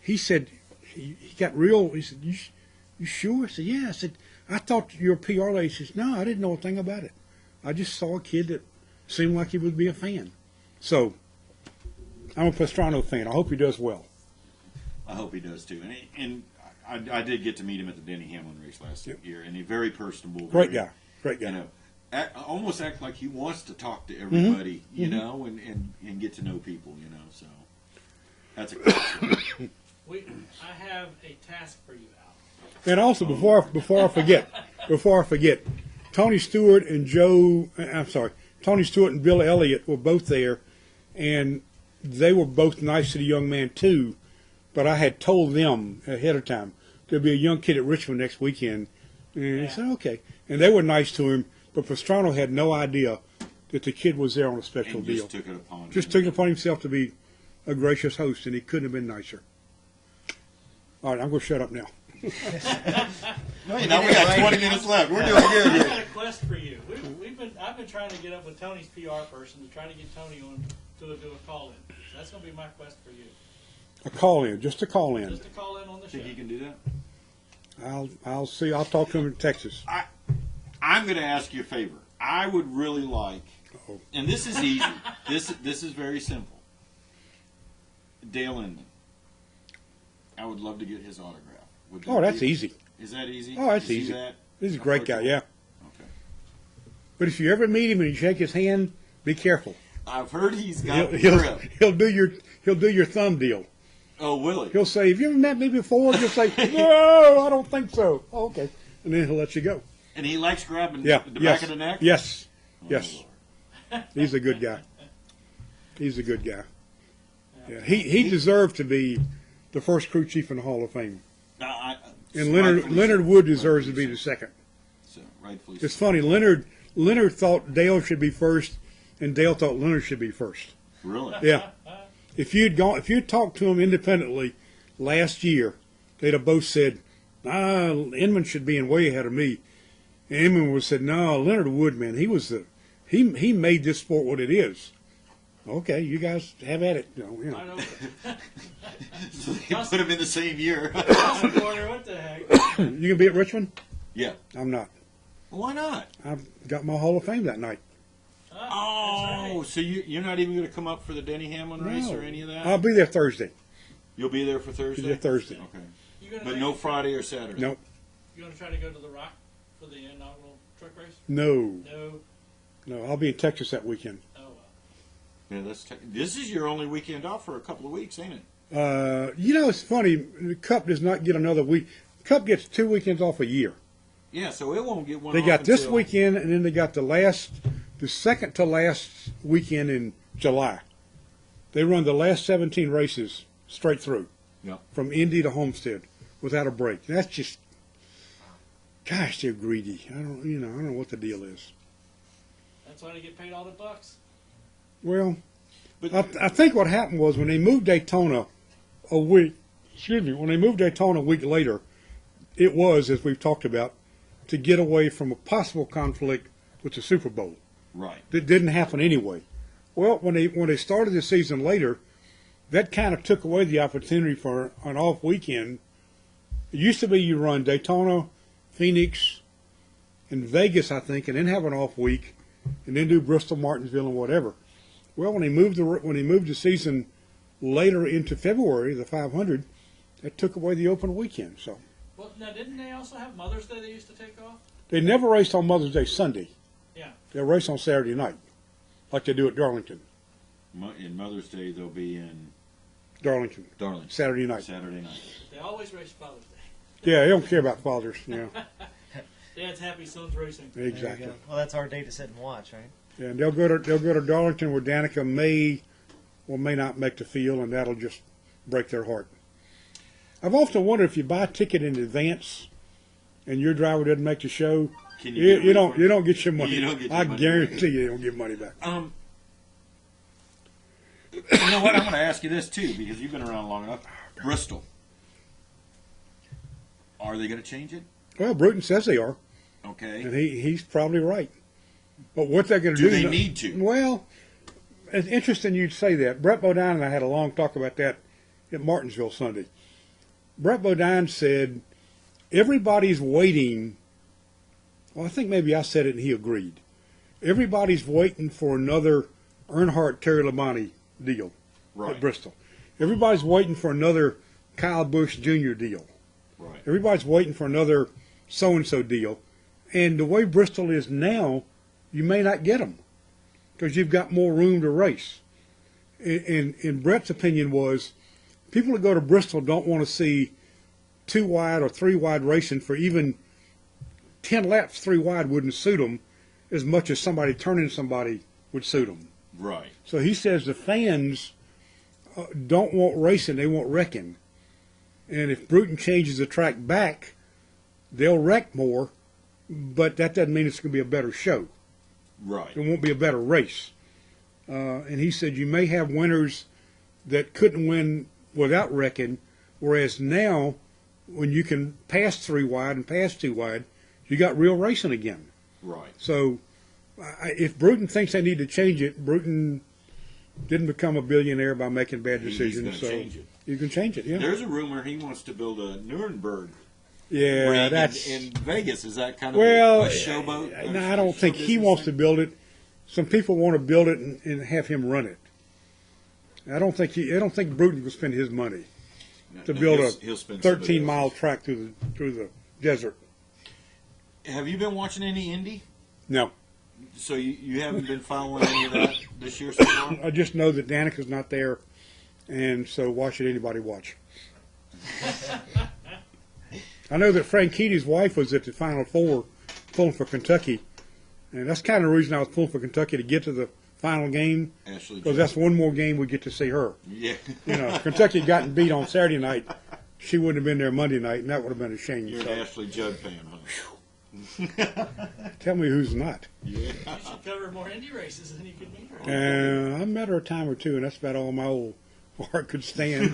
he said, he got real, he said, you sure? I said, "Yeah." I said, "I thought your PR lady." He says, "No, I didn't know a thing about it. I just saw a kid that seemed like he would be a fan." So, I'm a Pastrano fan. I hope he does well. I hope he does too. And I did get to meet him at the Denny Hamlin race last year, and he's very personable. Great guy. Great guy. You know, almost act like he wants to talk to everybody, you know, and get to know people, you know. So that's a cool I have a task for you, Al. And also, before I forget, Tony Stewart and Tony Stewart and Bill Elliott were both there, and they were both nice to the young man too. But I had told them ahead of time there'll be a young kid at Richmond next weekend, and they said okay, and they were nice to him. But Pastrano had no idea that the kid was there on a special deal. Just took it upon himself to be a gracious host, and he couldn't have been nicer. All right, I'm going to shut up now. No, we got 20 minutes left. We're doing good I've here. got a quest for you. I've been trying to get up with Tony's PR person to try to get Tony on to do a call-in. So that's going to be my quest for you. A call-in, just a call-in. Just a call-in on the show. Think he can do that? I'll see. I'll talk to him in Texas. I'm going to ask you a favor. I would really like, and this is easy. This is very simple. Dale Inman. I would love to get his autograph. That's easy. Is that easy? Oh, that's easy. He's a great guy, yeah. Okay. But if you ever meet him and you shake his hand, be careful. I've heard he's got He'll do your thumb deal. Oh, will he? He'll say, "Have you ever met me before?" You'll say, "No, I don't think so." Oh, okay, and then he'll let you go. And he likes grabbing the back of the neck? Yes. Oh, yes. Lord. He's a good guy. He's a good guy. Yeah. He deserved to be the first crew chief in the Hall of Fame. And Leonard Wood deserves to be the second. So, rightfully it's funny, Leonard thought Dale should be first, and Dale thought Leonard should be first. Really? Yeah. If you'd talked to him independently last year, they'd have both said, Inman should be in way ahead of me. And Inman would have said, no, Leonard Wood, man, he made this sport what it is. Okay, you guys have at it. You know. So they put him in the same year. What the heck? You gonna be at Richmond? Yeah. I'm not. Why not? I've got my Hall of Fame that night. Oh, so you're not even going to come up for the Denny Hamlin race or any of that? I'll be there Thursday. You'll be there for Thursday? Be there Thursday. Okay. But no Friday or Saturday? Nope. You going to try to go to the Rock for the inaugural truck race? No. No. I'll be in Texas that weekend. Oh, well. Yeah, this is your only weekend off for a couple of weeks, ain't it? It's funny. The Cup does not get another week. Cup gets 2 weekends off a year. Yeah, so it won't get one. They got this weekend, and then they got the second to last weekend in July. They run the last 17 races straight through, from Indy to Homestead, without a break. That's just, gosh, they're greedy. I don't know what the deal is. That's why they get paid all the bucks. Well, I think what happened was when they moved Daytona a week later, it was, as we've talked about, to get away from a possible conflict with the Super Bowl. Right. That didn't happen anyway. Well, when they started the season later, that kind of took away the opportunity for an off weekend. It used to be you run Daytona, Phoenix, and Vegas, I think, and then have an off week, and then do Bristol, Martinsville, and whatever. Well, when they moved the season later into February, the 500, that took away the open weekend. So. Well, now didn't they also have Mother's Day they used to take off? They never raced on Mother's Day Sunday. Yeah. They'll race on Saturday night, like they do at Darlington. In Mother's Day, they'll be in Darlington. Saturday night. They always race Father's Day. Yeah, they don't care about fathers. Yeah. Dad's happy, son's racing. Exactly. Well, that's our day to sit and watch, right? Yeah, and they'll go to Darlington where Danica may not make the field, and that'll just break their heart. I've often wondered if you buy a ticket in advance and your driver doesn't make the show, you don't get your money. I guarantee you don't get money back. You know what? I'm going to ask you this too, because you've been around long enough. Bristol, are they going to change it? Well, Bruton says they are. Okay. And he's probably right. But what they're going to do? Do they need to? Well, it's interesting you'd say that. Brett Bodine and I had a long talk about that at Martinsville Sunday. Brett Bodine said, everybody's waiting. Well, I think maybe I said it and he agreed. Everybody's waiting for another Earnhardt-Terry Labonte deal at Bristol. Everybody's waiting for another Kyle Busch Jr. deal. Right. Everybody's waiting for another so-and-so deal. And the way Bristol is now, you may not get them because you've got more room to race. And Brett's opinion was people that go to Bristol don't want to see 2 wide or 3 wide racing for even 10 laps 3 wide wouldn't suit them as much as somebody turning somebody would suit them. Right. So he says the fans don't want racing, they want wrecking. And if Bruton changes the track back, they'll wreck more, but that doesn't mean it's going to be a better show. Right. It won't be a better race. And he said you may have winners that couldn't win without wrecking, whereas now, when you can pass 3 wide and pass 2 wide, you got real racing again. Right. So if Bruton thinks they need to change it, Bruton didn't become a billionaire by making bad decisions. He's so gonna change it. You can change it, yeah. There's a rumor he wants to build a Nuremberg Yeah, ring that's in Vegas. Is that kind of well. a showboat? No, I don't think he wants to build it. Some people want to build it and have him run it. I don't think Bruton will spend his money to build a he'll spend 13-mile track through the desert. Have you been watching any Indy? No, So you haven't been following any of that this year so far? I just know that Danica's not there, and so why should anybody watch? I know that Frankini's wife was at the Final Four pulling for Kentucky, and that's kind of the reason I was pulling for Kentucky to get to the final game, Ashley because Judd. that's one more game we get to see her. Yeah. You know, if Kentucky had gotten beat on Saturday night, she wouldn't have been there Monday night, and that would have been a shame. You're So, an Ashley Judd fan, huh? tell me who's not. Yeah. You should cover more Indy races than you could meet her. I met her a time or two, and that's about all my old heart could stand.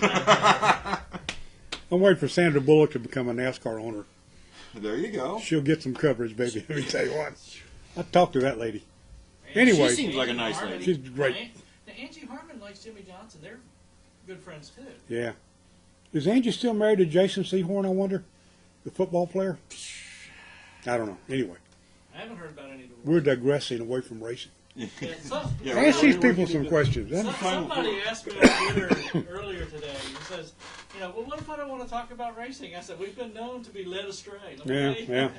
I'm waiting for Sandra Bullock to become a NASCAR owner. There you go. She'll get some coverage, baby. Let me tell you what. I talked to that lady. Anyway, She seems like a nice Harmon, lady. She's great. Now, Angie Harmon likes Jimmy Johnson. They're good friends, too. Yeah. Is Angie still married to Jason Sehorn, I wonder? The football player? I don't know. Anyway, I haven't heard about any divorce. we're digressing away from racing. Yeah, Yeah, Ask these we people can some do questions. Somebody asked me on Twitter earlier today. He says, well, what if I don't want to talk about racing? I said, we've been known to be led astray. Okay? Yeah.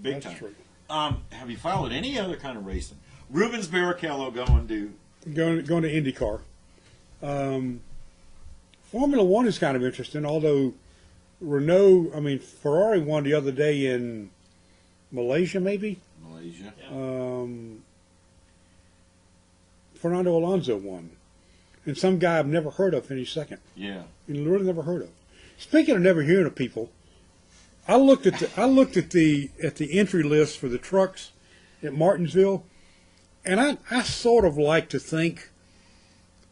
Big That's time. true. Have you followed any other kind of racing? Rubens Barrichello going to Going to IndyCar. Formula One is kind of interesting, although Ferrari won the other day in Malaysia, maybe. Malaysia. Fernando Alonso won, and some guy I've never heard of finished second. Yeah. Really never heard of. Speaking of never hearing of people, I looked at the entry list for the trucks at Martinsville, and I sort of like to think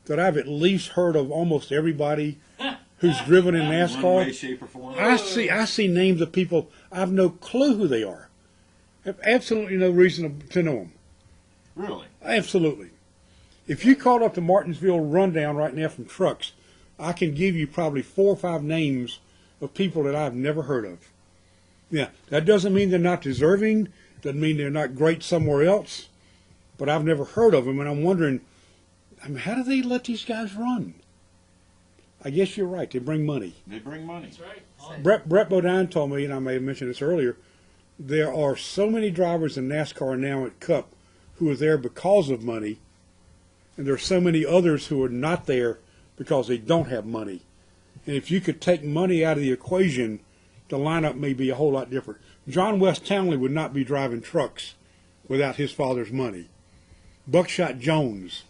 that I've at least heard of almost everybody who's driven in One way, NASCAR. shape, or form. I see names of people I've no clue who they are. I have absolutely no reason to know them. Really? Absolutely. If you called up the Martinsville rundown right now from trucks, I can give you probably 4 or 5 names of people that I've never heard of. Yeah, that doesn't mean they're not deserving, doesn't mean they're not great somewhere else, but I've never heard of them, and I'm wondering, how do they let these guys run? I guess you're right, they bring money. They bring money. That's right. Brett Bodine told me, and I may have mentioned this earlier, there are so many drivers in NASCAR now at Cup who are there because of money, and there are so many others who are not there because they don't have money. And if you could take money out of the equation, the lineup may be a whole lot different. John West Townley would not be driving trucks without his father's money. Buckshot Jones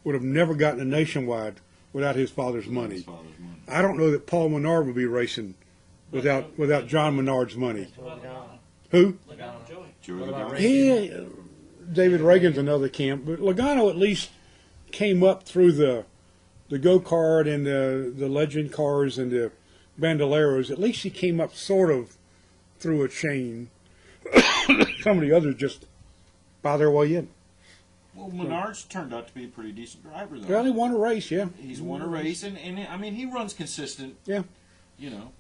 would have never gotten a Nationwide without his father's money. His father's money. I don't know that Paul Menard would be racing without John Menard's money. Who? Logano Joey. Joey Logano. David Reagan's another camp, but Logano at least came up through the go-kart and the legend cars and the bandoleros. At least he came up sort of through a chain. Some of the others just buy their way in. Well, Menard's turned out to be a pretty decent driver, though. Well, he won a race, yeah. He's won a race, and he runs consistent. Yeah. You know.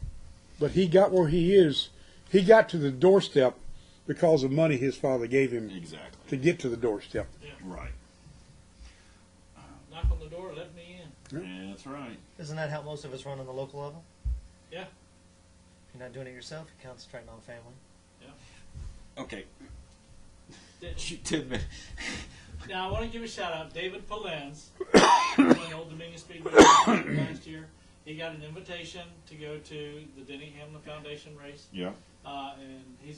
But he got where he is. He got to the doorstep because of money his father gave him Exactly. to get to the doorstep. Yeah. Right. Knock on the door, let me in. Yeah, that's right. Doesn't that help most of us run on the local level? Yeah. If you're not doing it yourself, you're concentrating on family. Okay. Did- 10 minutes. Now, I want to give a shout out. David Polans, who won Old Dominion Speedway last year. He got an invitation to go to the Denny Hamlin Foundation race. Yeah. And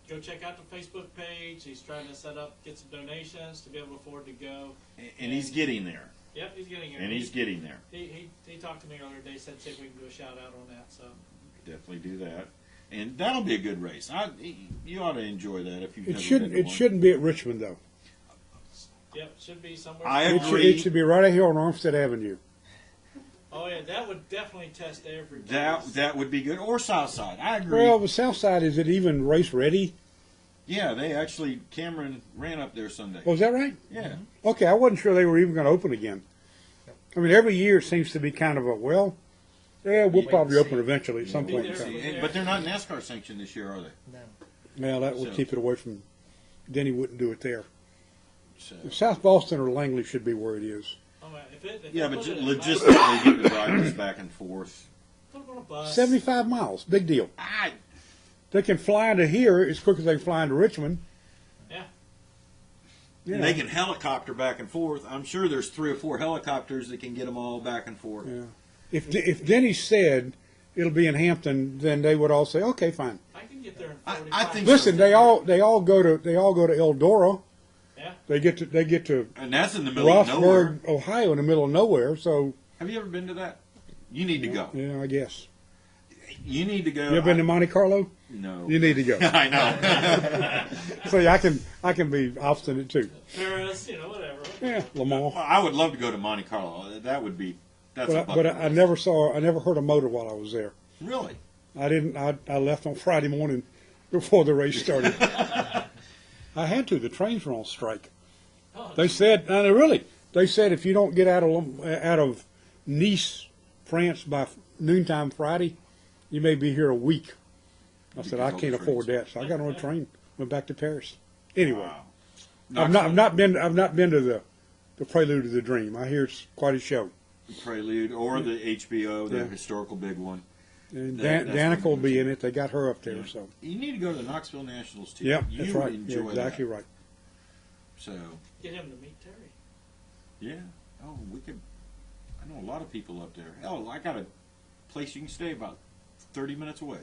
go check out the Facebook page. He's trying to get some donations to be able to afford to go. And he's getting there. Yep, he's getting there. And he's getting there. He talked to me earlier today, said see if we can do a shout out on that. So Definitely do that. And that'll be a good race. You ought to enjoy that if you've It never shouldn't. been to It one. shouldn't be at Richmond though. yep, should be somewhere. I It agree. should be right here on Armstead Avenue. Oh yeah, that would definitely test every. That would be good. Or Southside. I agree. Well, the South Side, is it even race ready? Yeah, they actually, Cameron ran up there Sunday. Oh, is that right? Yeah. Okay, I wasn't sure they were even going to open again. I mean, every year it seems to be kind of we'll probably open eventually at some Be point in there. time. But they're not NASCAR sanctioned this year, are they? No. Well, that would So- keep it away from. Denny wouldn't do it there. So. South Boston or Langley should be where it is. Oh, man, if Yeah, they but put it in logistically getting the drivers back and forth. put it on a bus. 75 miles, big deal. They can fly into here as quick as they can fly into Richmond. Yeah. You And know. they can helicopter back and forth. I'm sure there's 3 or 4 helicopters that can get them all back and forth. Yeah. If Denny said it'll be in Hampton, then they would all say, okay, fine. I can get there in I 45 think Listen, they all go to Eldora. Yeah. They get to And that's in the middle of nowhere. Rossburg, Ohio, in the middle of nowhere. So Have you ever been to that? You need to go. yeah, I guess. You need to go. You ever been to Monte Carlo? No. You need to go. I know. So yeah, I can be obstinate too. Paris, whatever. Yeah, Le Mans. Well, I would love to go to Monte Carlo. That would be. That's a But bucket I list. never heard a motor while I was there. Really? I didn't. I left on Friday morning before the race started. I had to. The trains were on strike. Oh, They said, they said if you don't get out of Nice, France by noontime Friday, you may be here a week. I said I Because can't all the afford trains. that, so I got on a train, went back to Paris. Anyway, Wow. I've not been to the Prelude to the Dream. I hear it's quite a show. Prelude or the HBO, the Yeah. historical big one. And That's Danica will pretty be much in it. They got her up there, Yeah. so You need to go to the Knoxville Nationals too. yeah, you that's would right. enjoy Yeah, exactly that. right. So Get him to meet Terry. yeah. Oh, we could. I know a lot of people up there. Hell, I got a place you can stay about 30 minutes away.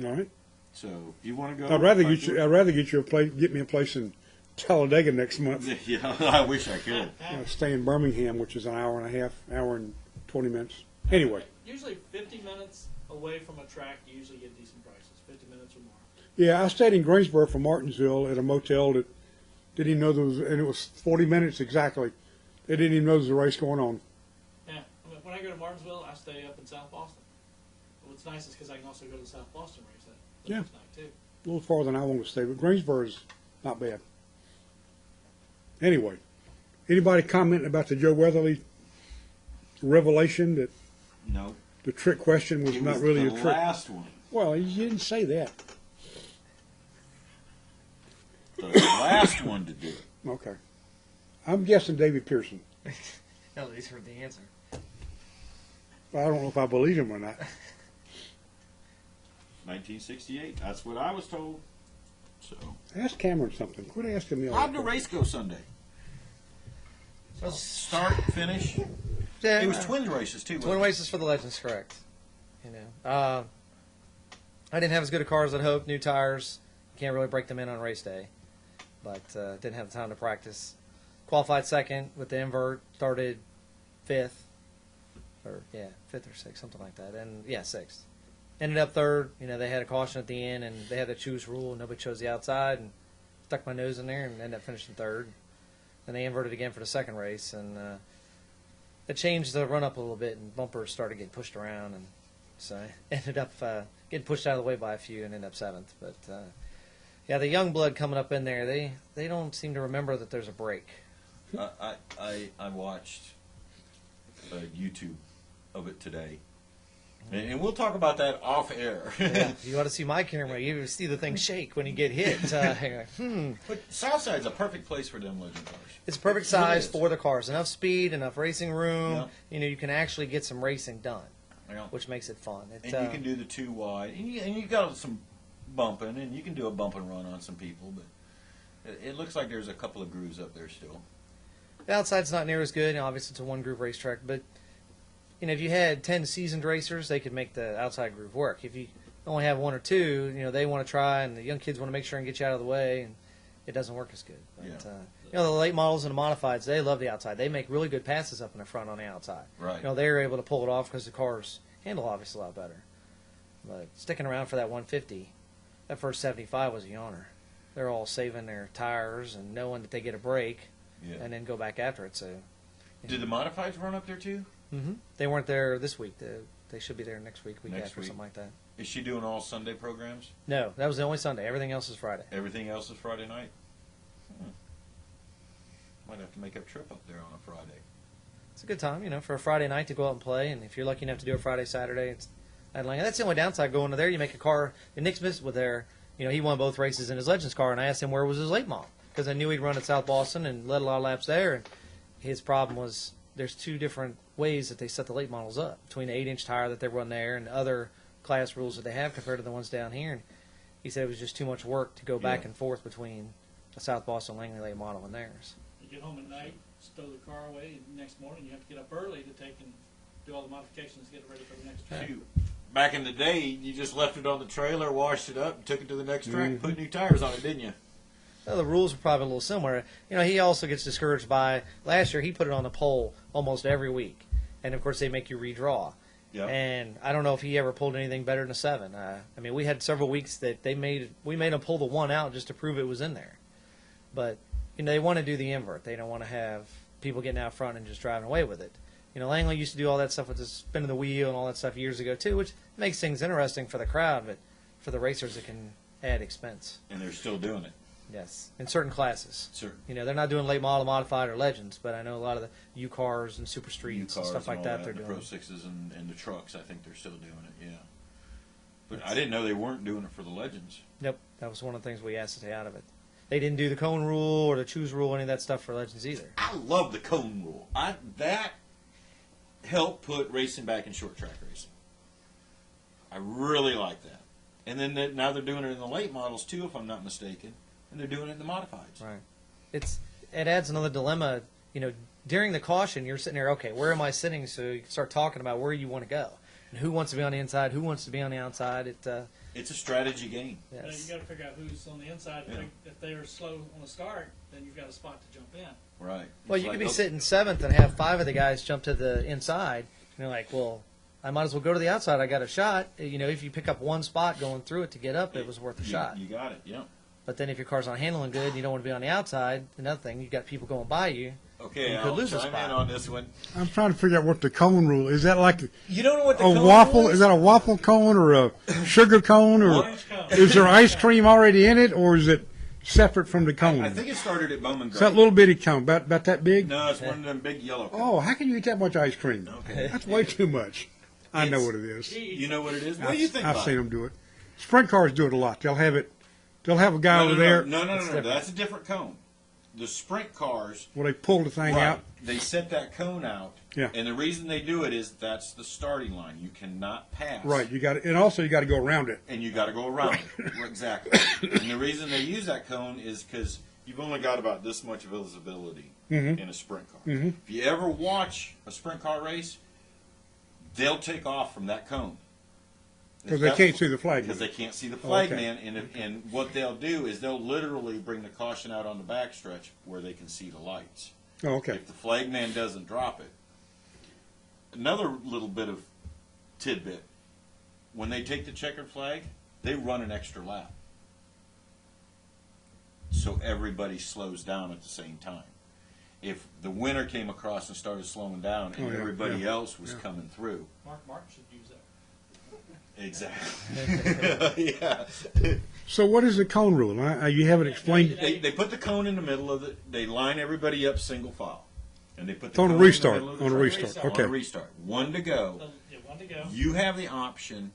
All right. So if you want to go, I'd rather get you a place. Get me a place in Talladega next month. Yeah, I wish I could. Stay in Birmingham, which is an hour and a half, hour and 20 minutes. Anyway, Usually 50 minutes away from a track, you usually get decent prices. 50 minutes or more. yeah, I stayed in Greensboro from Martinsville at a motel that didn't even know there was, and it was 40 minutes exactly. They didn't even know there was a race going on. Yeah. When I go to Martinsville, I stay up in South Boston. What's nice is because I can also go to the South Boston race that next night too. A little farther than I want to stay, but Greensboro's not bad. Anyway, anybody commenting about the Joe Weatherly revelation that No, the trick question was it not was really the a trick? last one. Well, you didn't say that. The last one to do it. Okay. I'm guessing David Pearson. At least heard the answer. I don't know if I believe him or not. 1968. That's what I was told. So Ask Cameron something. Quit asking me all how'd that the stuff. race go Sunday? Start, finish. Yeah, It was twins races too. Twin wasn't it? races for the Legends, correct. I didn't have as good a car as I'd hoped. New tires, can't really break them in on race day, but didn't have the time to practice. Qualified second with the invert. Started fifth or sixth, something like that, and sixth. Ended up third. They had a caution at the end, and they had the choose rule. Nobody chose the outside, and stuck my nose in there, and ended up finishing third. Then they inverted again for the second race, and it changed the run up a little bit, and bumpers started getting pushed around, and so I ended up getting pushed out of the way by a few, and ended up seventh. But the young blood coming up in there, they don't seem to remember that there's a break. I watched YouTube of it today, and we'll talk about that off air. You ought to see my camera. You see the thing shake when you get hit. You're like, But Southside's a perfect place for them legend cars. It's perfect It really size is. for the cars. Enough speed, enough racing room. Yeah. You can actually get some racing done. Yeah. which makes it fun. And you can do the 2 wide, and you got some bumping, and you can do a bump and run on some people, but it looks like there's a couple of grooves up there still. The outside's not near as good. Obviously, it's a one-groove racetrack, but if you had 10 seasoned racers, they could make the outside groove work. If you only have 1 or 2, they want to try, and the young kids want to make sure and get you out of the way, and it doesn't work as good. But, the late models and the modifieds, they love the outside. They make really good passes up in the front on the outside. Right. They're able to pull it off because the cars handle obviously a lot better. But sticking around for that 150, that first 75 was a yawner. They're all saving their tires and knowing that they get a break, and then go back after it. So, Did the modifieds run up there too? Mm-hmm. They weren't there this week. They should be there next week Next after, week. something like that. Is she doing all Sunday programs? No, that was the only Sunday. Everything else is Friday. Everything else is Friday night? Might have to make a trip up there on a Friday. It's a good time, for a Friday night to go out and play. And if you're lucky enough to do a Friday, Saturday, it's idling. And that's the only downside going to there. You make a car. And Nick Smith was there. He won both races in his Legends car. And I asked him where was his late model because I knew he'd run at South Boston and led a lot of laps there. And his problem was there's 2 different ways that they set the late models up between the 8-inch tire that they run there and other class rules that they have compared to the ones down here. And he said it was just too much work to go back and forth between the South Boston Langley late model and theirs. You get home at night, stow the car away, and the next morning you have to get up early to take and do all the modifications, get it ready for the next track. Shoot. Back in the day, you just left it on the trailer, washed it up, and took it to the next track, put new tires on it, didn't you? Well, the rules are probably a little similar. He also gets discouraged by, last year he put it on the pole almost every week. And, of course, they make you redraw. Yep. And I don't know if he ever pulled anything better than a 7. We had several weeks that we made him pull the 1 out just to prove it was in there. But, they want to do the invert. They don't want to have people getting out front and just driving away with it. Langley used to do all that stuff with the spin of the wheel and all that stuff years ago, too, which makes things interesting for the crowd, but for the racers it can add expense. And they're still doing it. Yes, in certain classes. Certain. They're not doing late model, modified, or legends, but I know a lot of the U cars and super streets and stuff like that they're the doing. Pro 6s and the trucks, I think they're still doing it, yeah. But I didn't know they weren't doing it for the legends. Nope, that was one of the things we asked to stay out of it. They didn't do the cone rule or the choose rule, any of that stuff for legends either. I love the cone rule. That helped put racing back in short track racing. I really like that. And then now they're doing it in the late models too, if I'm not mistaken. And they're doing it in the modifieds. Right. It adds another dilemma. During the caution, you're sitting there, okay, where am I sitting? So you can start talking about where you want to go. And who wants to be on the inside, who wants to be on the outside. It's a strategy game. Yes. You got to figure out who's on the inside. Yeah. If they are slow on the start, then you've got a spot to jump in. Right. Well, It's you like, could be sitting 7th and have 5 of the guys jump to the inside. And you're like, well, I might as well go to the outside. I got a shot. If you pick up one spot going through it to get up, it was worth a shot. You got it, yeah. But then if your car's not handling good and you don't want to be on the outside, another thing, you've got people going by you. Okay, You could I'll lose a chime spot. in on this one. I'm trying to figure out what the cone rule is. That like You don't know what the a cone waffle? rule Is that a waffle cone or a sugar cone, or Orange cone. is there ice cream already in it, or is it separate from the cone? I think it started at Bowman It's that Gray. little bitty cone, about that big. No, it's one of them big yellow cones. Oh, how can you eat that much ice cream? Okay. That's way too much. I know It's- what it is. You know what it is? What do you think I've about seen it? them do it. Sprint cars do it a lot. They'll have a guy No, over no, there. No, no, no, different. that's a different cone. The sprint cars, Where they pull the thing right, out. they set that cone out. Yeah. And the reason they do it is that's the starting line. You cannot pass. Right. You got and also you got to go around it. And you got to go around it. Exactly. And the reason they use that cone is because you've only got about this much visibility in a sprint car. If you ever watch a sprint car race, they'll take off from that cone. Because they can't see the flag. Because they can't see the flag Okay. man, and what they'll do is they'll literally bring the caution out on the backstretch where they can see the lights. Oh, okay. If the flag man doesn't drop it. Another little bit of tidbit. When they take the checkered flag, they run an extra lap. So everybody slows down at the same time. If the winner came across and started slowing down and Oh, yeah, everybody yeah, else was yeah. coming through. Mark Martin should use that. Exactly. Yeah. So what is the cone rule? You haven't explained. They put the cone in the middle of it. They line everybody up single file, and they put the On a cone restart, in the middle of on a the restart, track. okay. On a restart. One to go. Yeah, one to go. You have the option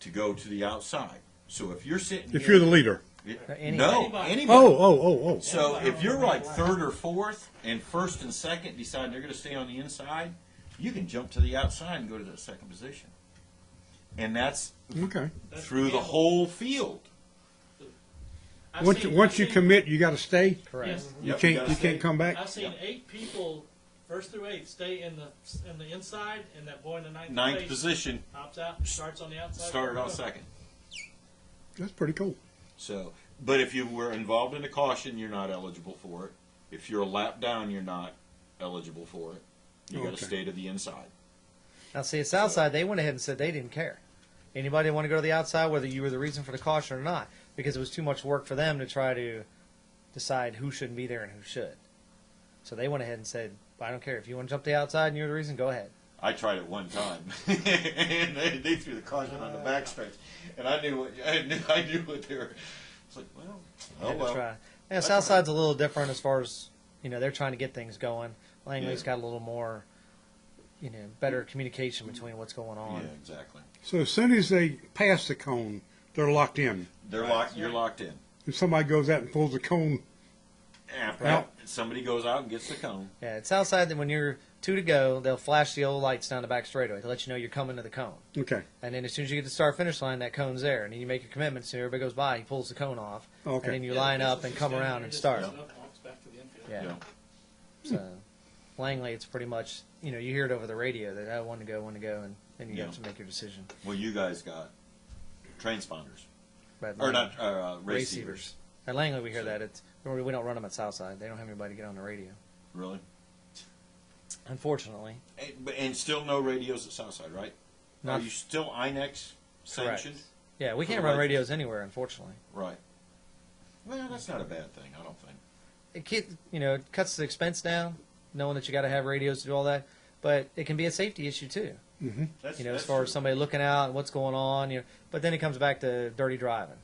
to go to the outside. So if you're sitting, If here, you're the leader. no, Anybody. anybody. Oh. So if you're like third or fourth, and first and second decide they're going to stay on the inside, you can jump to the outside and go to the second position. And that's Okay. through the whole field. Once you commit, you got to stay. Correct. Yes. You Yep, can't gotta come back. I've seen 8 people, 1st through 8th, stay in the inside, and that boy in the Ninth place position, hops out, starts on the outside. started off second. That's pretty cool. So, but if you were involved in a caution, you're not eligible for it. If you're a lap down, you're not eligible for it. You got Okay. to stay to the inside. Now, see, at Southside, they went ahead and said they didn't care. Anybody want to go to the outside, whether you were the reason for the caution or not, because it was too much work for them to try to decide who shouldn't be there and who should. So they went ahead and said, I don't care. If you want to jump to the outside and you're the reason, go ahead. I tried it one time, and they threw the caution on the backstretch, and I knew what they were. It's like, well, oh Had to well. try. Yeah, Southside's a little different as far as, they're trying to get things going. Langley's Yeah. got a little more, better communication between what's going on. Yeah, exactly. So as soon as they pass the cone, they're locked in. They're locked. You're locked in. If somebody goes out and pulls the cone, After Well- somebody goes out and gets the cone. Yeah, at Southside, when you're 2 to go, they'll flash the old lights down the back straightaway to let you know you're coming to the cone. okay, And then as soon as you get to the start-finish line, that cone's there. And then you make your commitment. So everybody goes by, he pulls the cone off. Okay. And then you line up and come around and start. Walks back to the infield. Yeah. So Langley, it's pretty much, you hear it over the radio that I want to go, and then you Yeah. have to make your decision. Well, you guys got transponders, But or Langley- not receivers. At Langley, we hear that. We don't run them at Southside. They don't have anybody to get on the radio. Really? Unfortunately. And still no radios at Southside, right? Not- Are you still INEX sanctioned? Yeah, we For can't the run license. radios anywhere, unfortunately. Right. Well, that's not a bad thing, I don't think. It cuts the expense down, knowing that you got to have radios to do all that. But it can be a safety issue too. That's, As that's far true. as somebody looking out and what's going on. But then it comes back to dirty driving.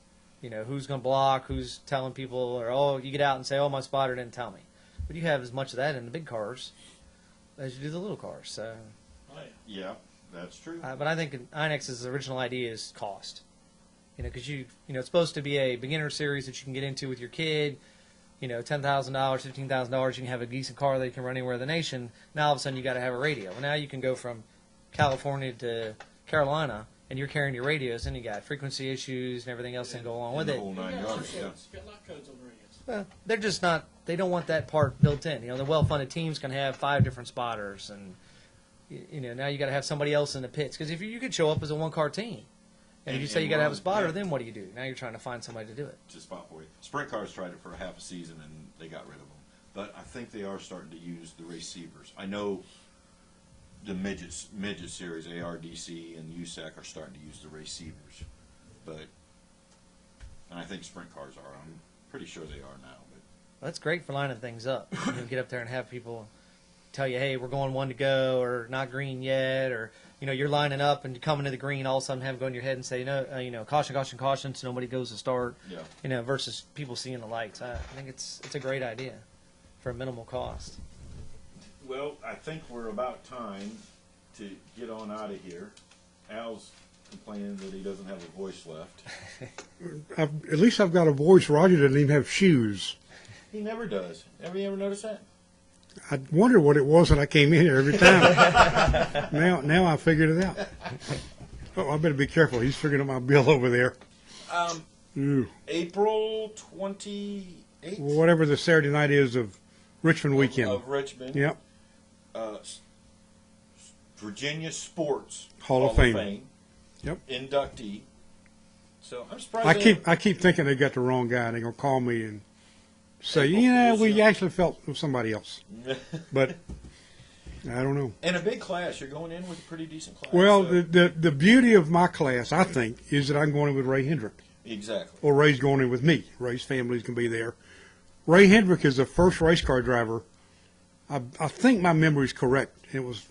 Who's going to block, who's telling people, or you get out and say, my spotter didn't tell me. But you have as much of that in the big cars as you do the little cars. So, Oh, yeah. Yeah, that's true. but I think INEX's original idea is cost. Because it's supposed to be a beginner series that you can get into with your kid. $10,000, $15,000, you can have a decent car that you can run anywhere in the nation. Now all of a sudden you got to have a radio. Well, now you can go from California to Carolina, and you're carrying your radios, and you got frequency issues and everything else that go along with the it. whole nine You got yards, lock yeah. codes. You got lock codes on the radios. Well, they're just not. They don't want that part built in. The well-funded teams can have 5 different spotters, and now you got to have somebody else in the pits. Because if you could show up as a one-car team, and if you say you got to have a spotter, yeah. then what do? Now you're trying to find somebody to do it. It's a spot for you. Sprint cars tried it for a half a season and they got rid of them. But I think they are starting to use the receivers. I know the midget series, ARDC and USAC, are starting to use the receivers. And I think sprint cars are. I'm pretty sure they are now. But That's great for lining things up. You can get up there and have people tell you, hey, we're going 1 to go, or not green yet, or you're lining up and coming to the green, all of a sudden have it go in your head and say, no, caution, caution, caution, so nobody goes to start. yeah. Versus people seeing the lights. I think it's a great idea for a minimal cost. Well, I think we're about time to get on out of here. Al's complaining that he doesn't have a voice left. at least I've got a voice. Roger doesn't even have shoes. He never does. Ever you ever notice that? I wondered what it was when I came in here every time. now I figured it out. Oh, I better be careful. He's figuring out my bill over there. Ooh. April 28th Whatever the Saturday night is of Richmond weekend. of Richmond. Yep. Virginia Sports Hall of Fame. Yep. Inductee. So I'm surprised. I keep thinking they got the wrong guy. And they're gonna call me and say, we Yeah. actually felt it was somebody else. But I don't know. And a big class. You're going in with a pretty decent class. Well, so- the beauty of my class, I think, is that I'm going in with Ray Hendrick. exactly. Or Ray's going in with me. Ray's family's going to be there. Ray Hendrick is the first race car driver. I think my memory is correct. It was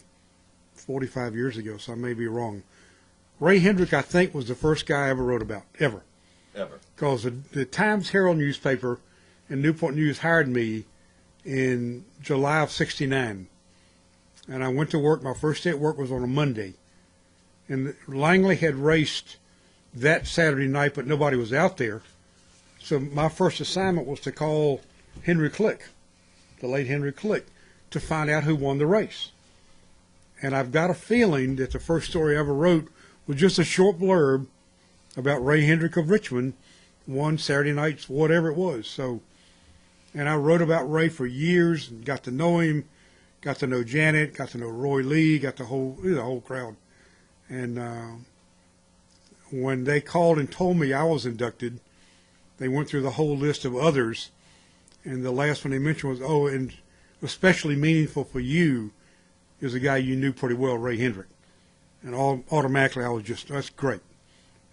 45 years ago, so I may be wrong. Ray Hendrick, I think, was the first guy I ever wrote about, ever. Ever. Because the Times Herald newspaper and Newport News hired me in July of '69. And I went to work. My first day at work was on a Monday. And Langley had raced that Saturday night, but nobody was out there. So my first assignment was to call Henry Click, the late Henry Click, to find out who won the race. And I've got a feeling that the first story I ever wrote was just a short blurb about Ray Hendrick of Richmond, one Saturday nights, whatever it was. So, and I wrote about Ray for years and got to know him, got to know Janet, got to know Roy Lee, got the whole crowd. And when they called and told me I was inducted, they went through the whole list of others, and the last one they mentioned was, oh, and especially meaningful for you is a guy you knew pretty well, Ray Hendrick. And automatically I was just, that's great.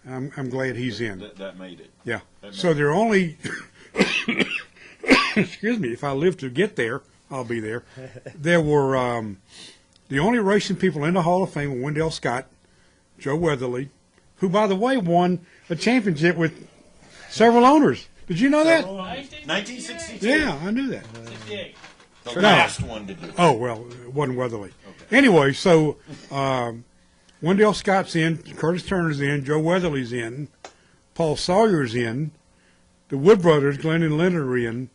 I'm glad he's in. That made it. Yeah. So there are only, excuse me, if I live to get there, I'll be there. There were the only racing people in the Hall of Fame were Wendell Scott, Joe Weatherly, who, by the way, won a championship with several owners. Did you know that? 1962. Yeah, I knew that. 68. The last one to do it. Oh, well, it wasn't Weatherly. Okay. Anyway, so Wendell Scott's in, Curtis Turner's in, Joe Weatherly's in, Paul Sawyer's in, the Wood brothers, Glenn and Leonard are in,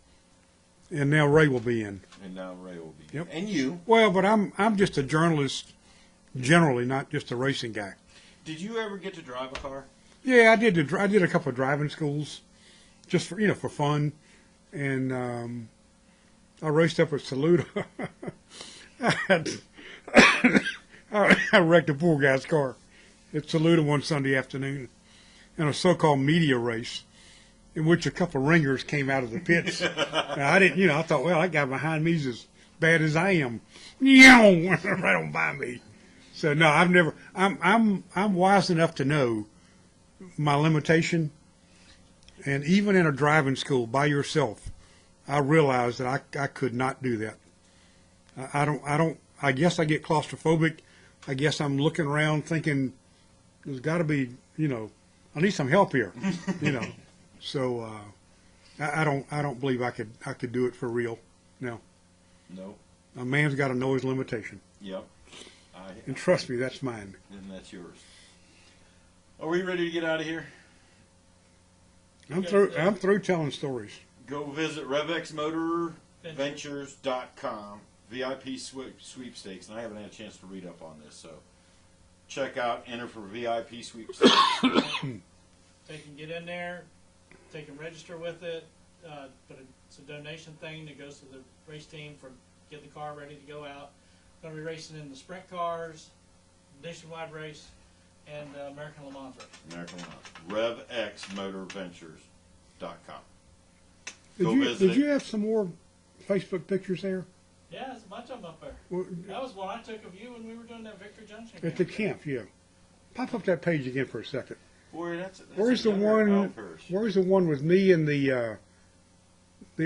and now Ray will be in. And now Ray will be. Yep. And you. Well, but I'm just a journalist generally, not just a racing guy. Did you ever get to drive a car? Yeah, I did a couple of driving schools, just for for fun, and I raced up at Saluda. I wrecked a poor guy's car at Saluda one Sunday afternoon in a so-called media race in which a couple of ringers came out of the pits. I didn't, I thought, well, that guy behind me is as bad as I am. Right on by me. So no, I've never. I'm wise enough to know my limitation, and even in a driving school by yourself, I realized that I could not do that. I don't. I guess I get claustrophobic. I guess I'm looking around thinking there's got to be, I need some help here, So I don't believe I could do it for real. No. No. A man's got to know his limitation. Yep. And trust me, that's mine. And that's yours. Are we ready to get out of here? I'm through telling stories. Go visit RevXMotorVentures.com. VIP sweepstakes, and I haven't had a chance to read up on this, so check out, enter for VIP sweepstakes. They can get in there, they can register with it, but it's a donation thing that goes to the race team for get the car ready to go out. Going to be racing in the sprint cars, nationwide race, and American Le Mans race. American Le Mans. RevXMotorVentures.com. Did you have some more Facebook pictures there? Yeah, there's a bunch of them up there. Well, That was one I took of you when we were doing that Victory Junction at the camp, yeah. Pop up that page again for a second. Boy, that's Where's the one? Where's the one with me in the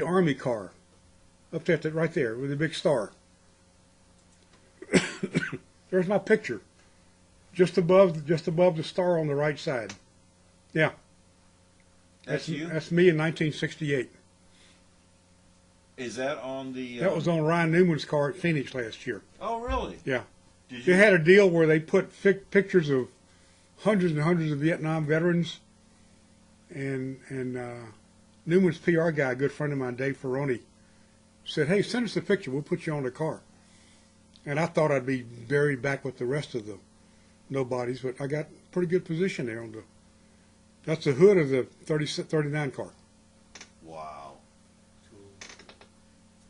Army car? Up there, right there, with the big star. There's my picture, just above the star on the right side. Yeah. That's you? That's me in 1968. Is that on the... That was on Ryan Newman's car at Phoenix last year. Oh, really? Yeah. Did you... They had a deal where they put pictures of hundreds and hundreds of Vietnam veterans, and Newman's PR guy, a good friend of mine, Dave Ferroni, said, hey, send us a picture. We'll put you on the car. And I thought I'd be buried back with the rest of the nobodies, but I got pretty good position there. That's the hood of the 39 car. Wow.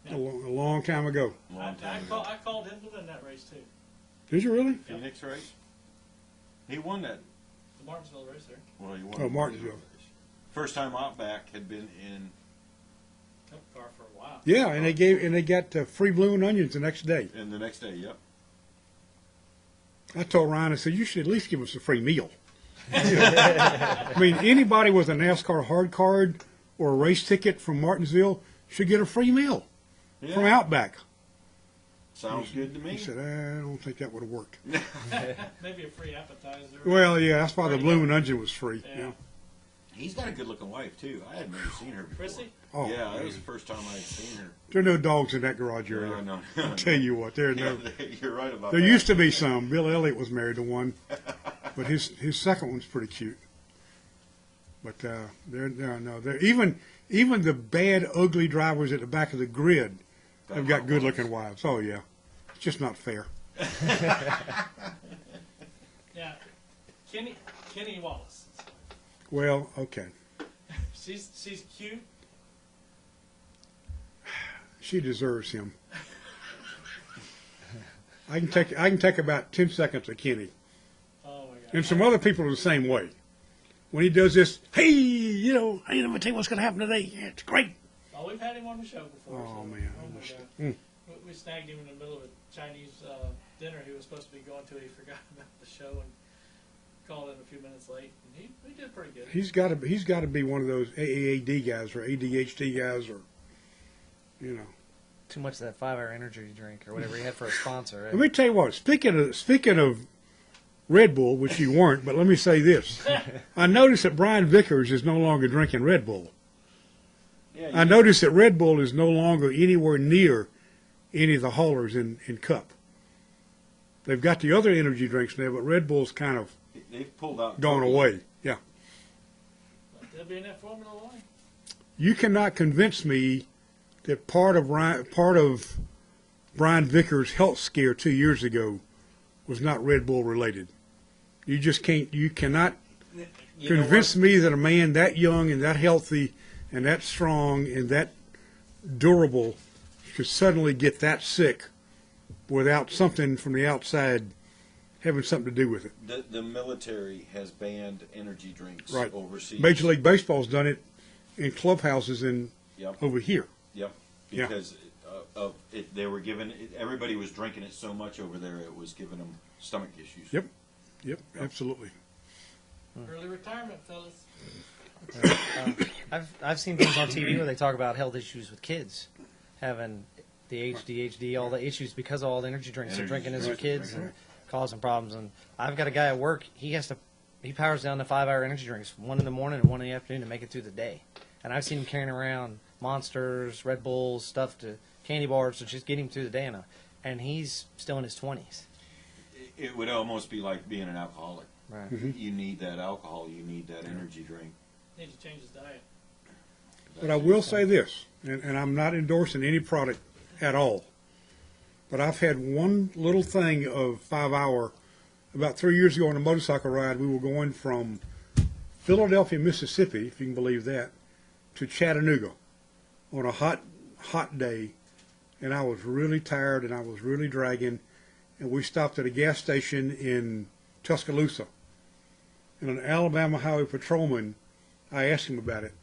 A long time ago. I called him to win that race, too. Did you really? Phoenix race? He won that. The Martinsville race there. Well, he won. Oh, Martinsville. First time Outback had been in... Took the car for a while. Yeah, and they got free blue and onions the next day. And the next day, yep. I told Ryan, I said, you should at least give us a free meal. I mean, anybody with a NASCAR hard card or a race ticket from Martinsville should get a free meal from Outback. Sounds good to me. He said, I don't think that would have worked. Maybe a free appetizer. Well, yeah, that's why the blue and onion was free. Yeah. He's got a good-looking wife, too. I had never seen her before. Chrissy? Oh, yeah, that man. was the first time I had seen her. There are no dogs in that garage area. No. I'll tell you what, there are no. You're right about There that. used to be some. Bill Elliott was married to one, but his second one's pretty cute. But even the bad, ugly drivers at the back of the grid have got good-looking wives. Oh yeah, it's just not fair. Yeah, Kenny Wallace. Well, okay. She's cute. She deserves him. I can take about 10 seconds of Kenny. Oh my God. And some other people are the same way. When he does this, hey, I'm going to tell you what's going to happen today. Yeah, it's great. Oh, we've had him on the show before. Oh, so, man. Oh my God. Mm. We snagged him in the middle of a Chinese dinner he was supposed to be going to. He forgot about the show and called in a few minutes late. And he did pretty good. He's got to be one of those AAD guys or ADHD guys or, Too much of that 5-hour energy drink or whatever he had for a sponsor. Right? Let me tell you what. Speaking of Red Bull, which you weren't, but let me say this: I noticed that Brian Vickers is no longer drinking Red Bull. Yeah, I noticed that Red Bull is no longer anywhere near any of the haulers in Cup. They've got the other energy drinks now, but Red Bull's kind of they've pulled out gone away. Yeah, But they'll be in that Formula One. you cannot convince me that part of Brian Vickers' health scare 2 years ago was not Red Bull related. You just can't. You cannot convince me that a man that young and that healthy and that strong and that durable could suddenly get that sick without something from the outside having something to do with it. The military has banned energy drinks Right. overseas. Major League Baseball's done it in clubhouses over here. Yep. Yeah. Because of it, they were given. Everybody was drinking it so much over there, it was giving them stomach issues. Yep, absolutely. Early retirement, fellas. I've seen things on TV where they talk about health issues with kids having the ADHD, all the issues because of all the energy drinks they're drinking as their kids and causing problems. And I've got a guy at work. He powers down to 5-hour energy drinks, 1 in the morning and 1 in the afternoon to make it through the day. And I've seen him carrying around Monsters, Red Bulls, stuff to candy bars to just get him through the day. And he's still in his 20s. It would almost be like being an alcoholic. Right. You need that alcohol. You need that energy drink. Need to change his diet. But I will say this, and I'm not endorsing any product at all, but I've had one little thing of 5-hour. About 3 years ago on a motorcycle ride, we were going from Philadelphia, Mississippi, if you can believe that, to Chattanooga on a hot day, and I was really tired and I was really dragging, and we stopped at a gas station in Tuscaloosa, and an Alabama highway patrolman, I asked him about it,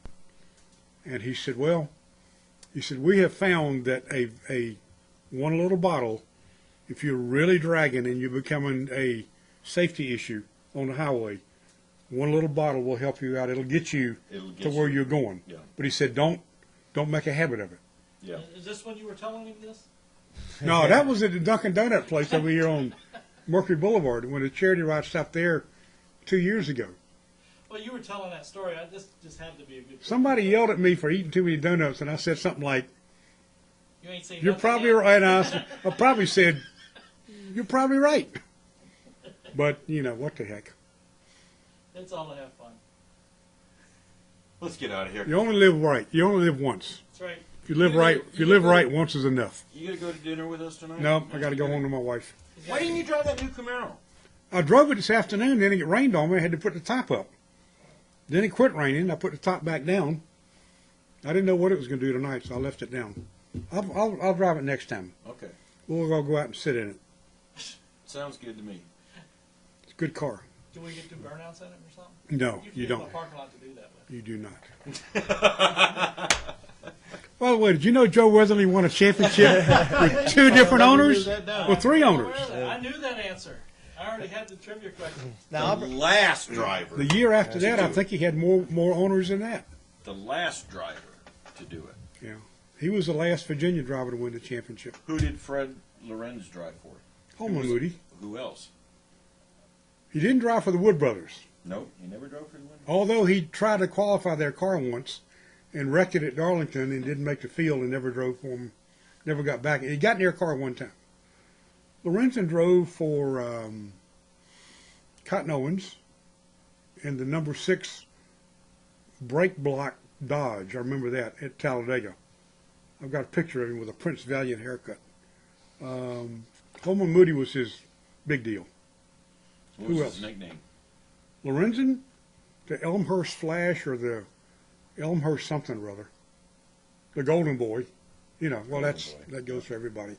and he said, we have found that a one little bottle, if you're really dragging and you're becoming a safety issue on the highway, one little bottle will help you out. It'll get you to where you're going. Yeah. But he said, don't make a habit of it. Yeah. Is this when you were telling me this? No, that was at the Dunkin' Donut place over here on Mercury Boulevard when the charity ride stopped there 2 years ago. Well, you were telling that story. This just had to be a good. Somebody yelled at me for eating too many donuts, and I said something like, You ain't seen. "You're nothing probably yet. right." And I probably said, "You're probably right." But what the heck? It's all to have fun. Let's get out of here. You only live right. You only live once. That's right. If you live right, once is enough. You gonna go to dinner with us tonight? No, I got to go home to my wife. Why didn't you drive that new Camaro? I drove it this afternoon, then it rained on me. I had to put the top up. Then it quit raining. I put the top back down. I didn't know what it was going to do tonight, so I left it down. I'll drive it next time. Okay. We'll all go out and sit in it. Sounds good to me. It's a good car. Do we get to burnouts in it or something? No, you You don't. have a parking lot to do that with. You do not. By the way, did you know Joe Weatherly won a championship with 2 different owners? Well, 3 owners. I knew that answer. I already had the trivia question. Now, The last driver. The year after that, I think he had more owners than that. The last driver to do it. Yeah, he was the last Virginia driver to win the championship. Who did Fred Lorenz drive for? Holman Moody. Who else? He didn't drive for the Wood Brothers, Nope, he never drove for the winner. although he tried to qualify their car once and wrecked it at Darlington and didn't make the field and never drove for him, never got back. He got in their car one time. Lorenzen drove for Cotton Owens and the number 6 brake block Dodge. I remember that at Talladega. I've got a picture of him with a Prince Valiant haircut. Coleman Moody was his big deal. What Who was else? his nickname? Lorenzen, the Elmhurst Flash, or the Elmhurst something or other. The Golden Boy. You know, well, that goes for everybody.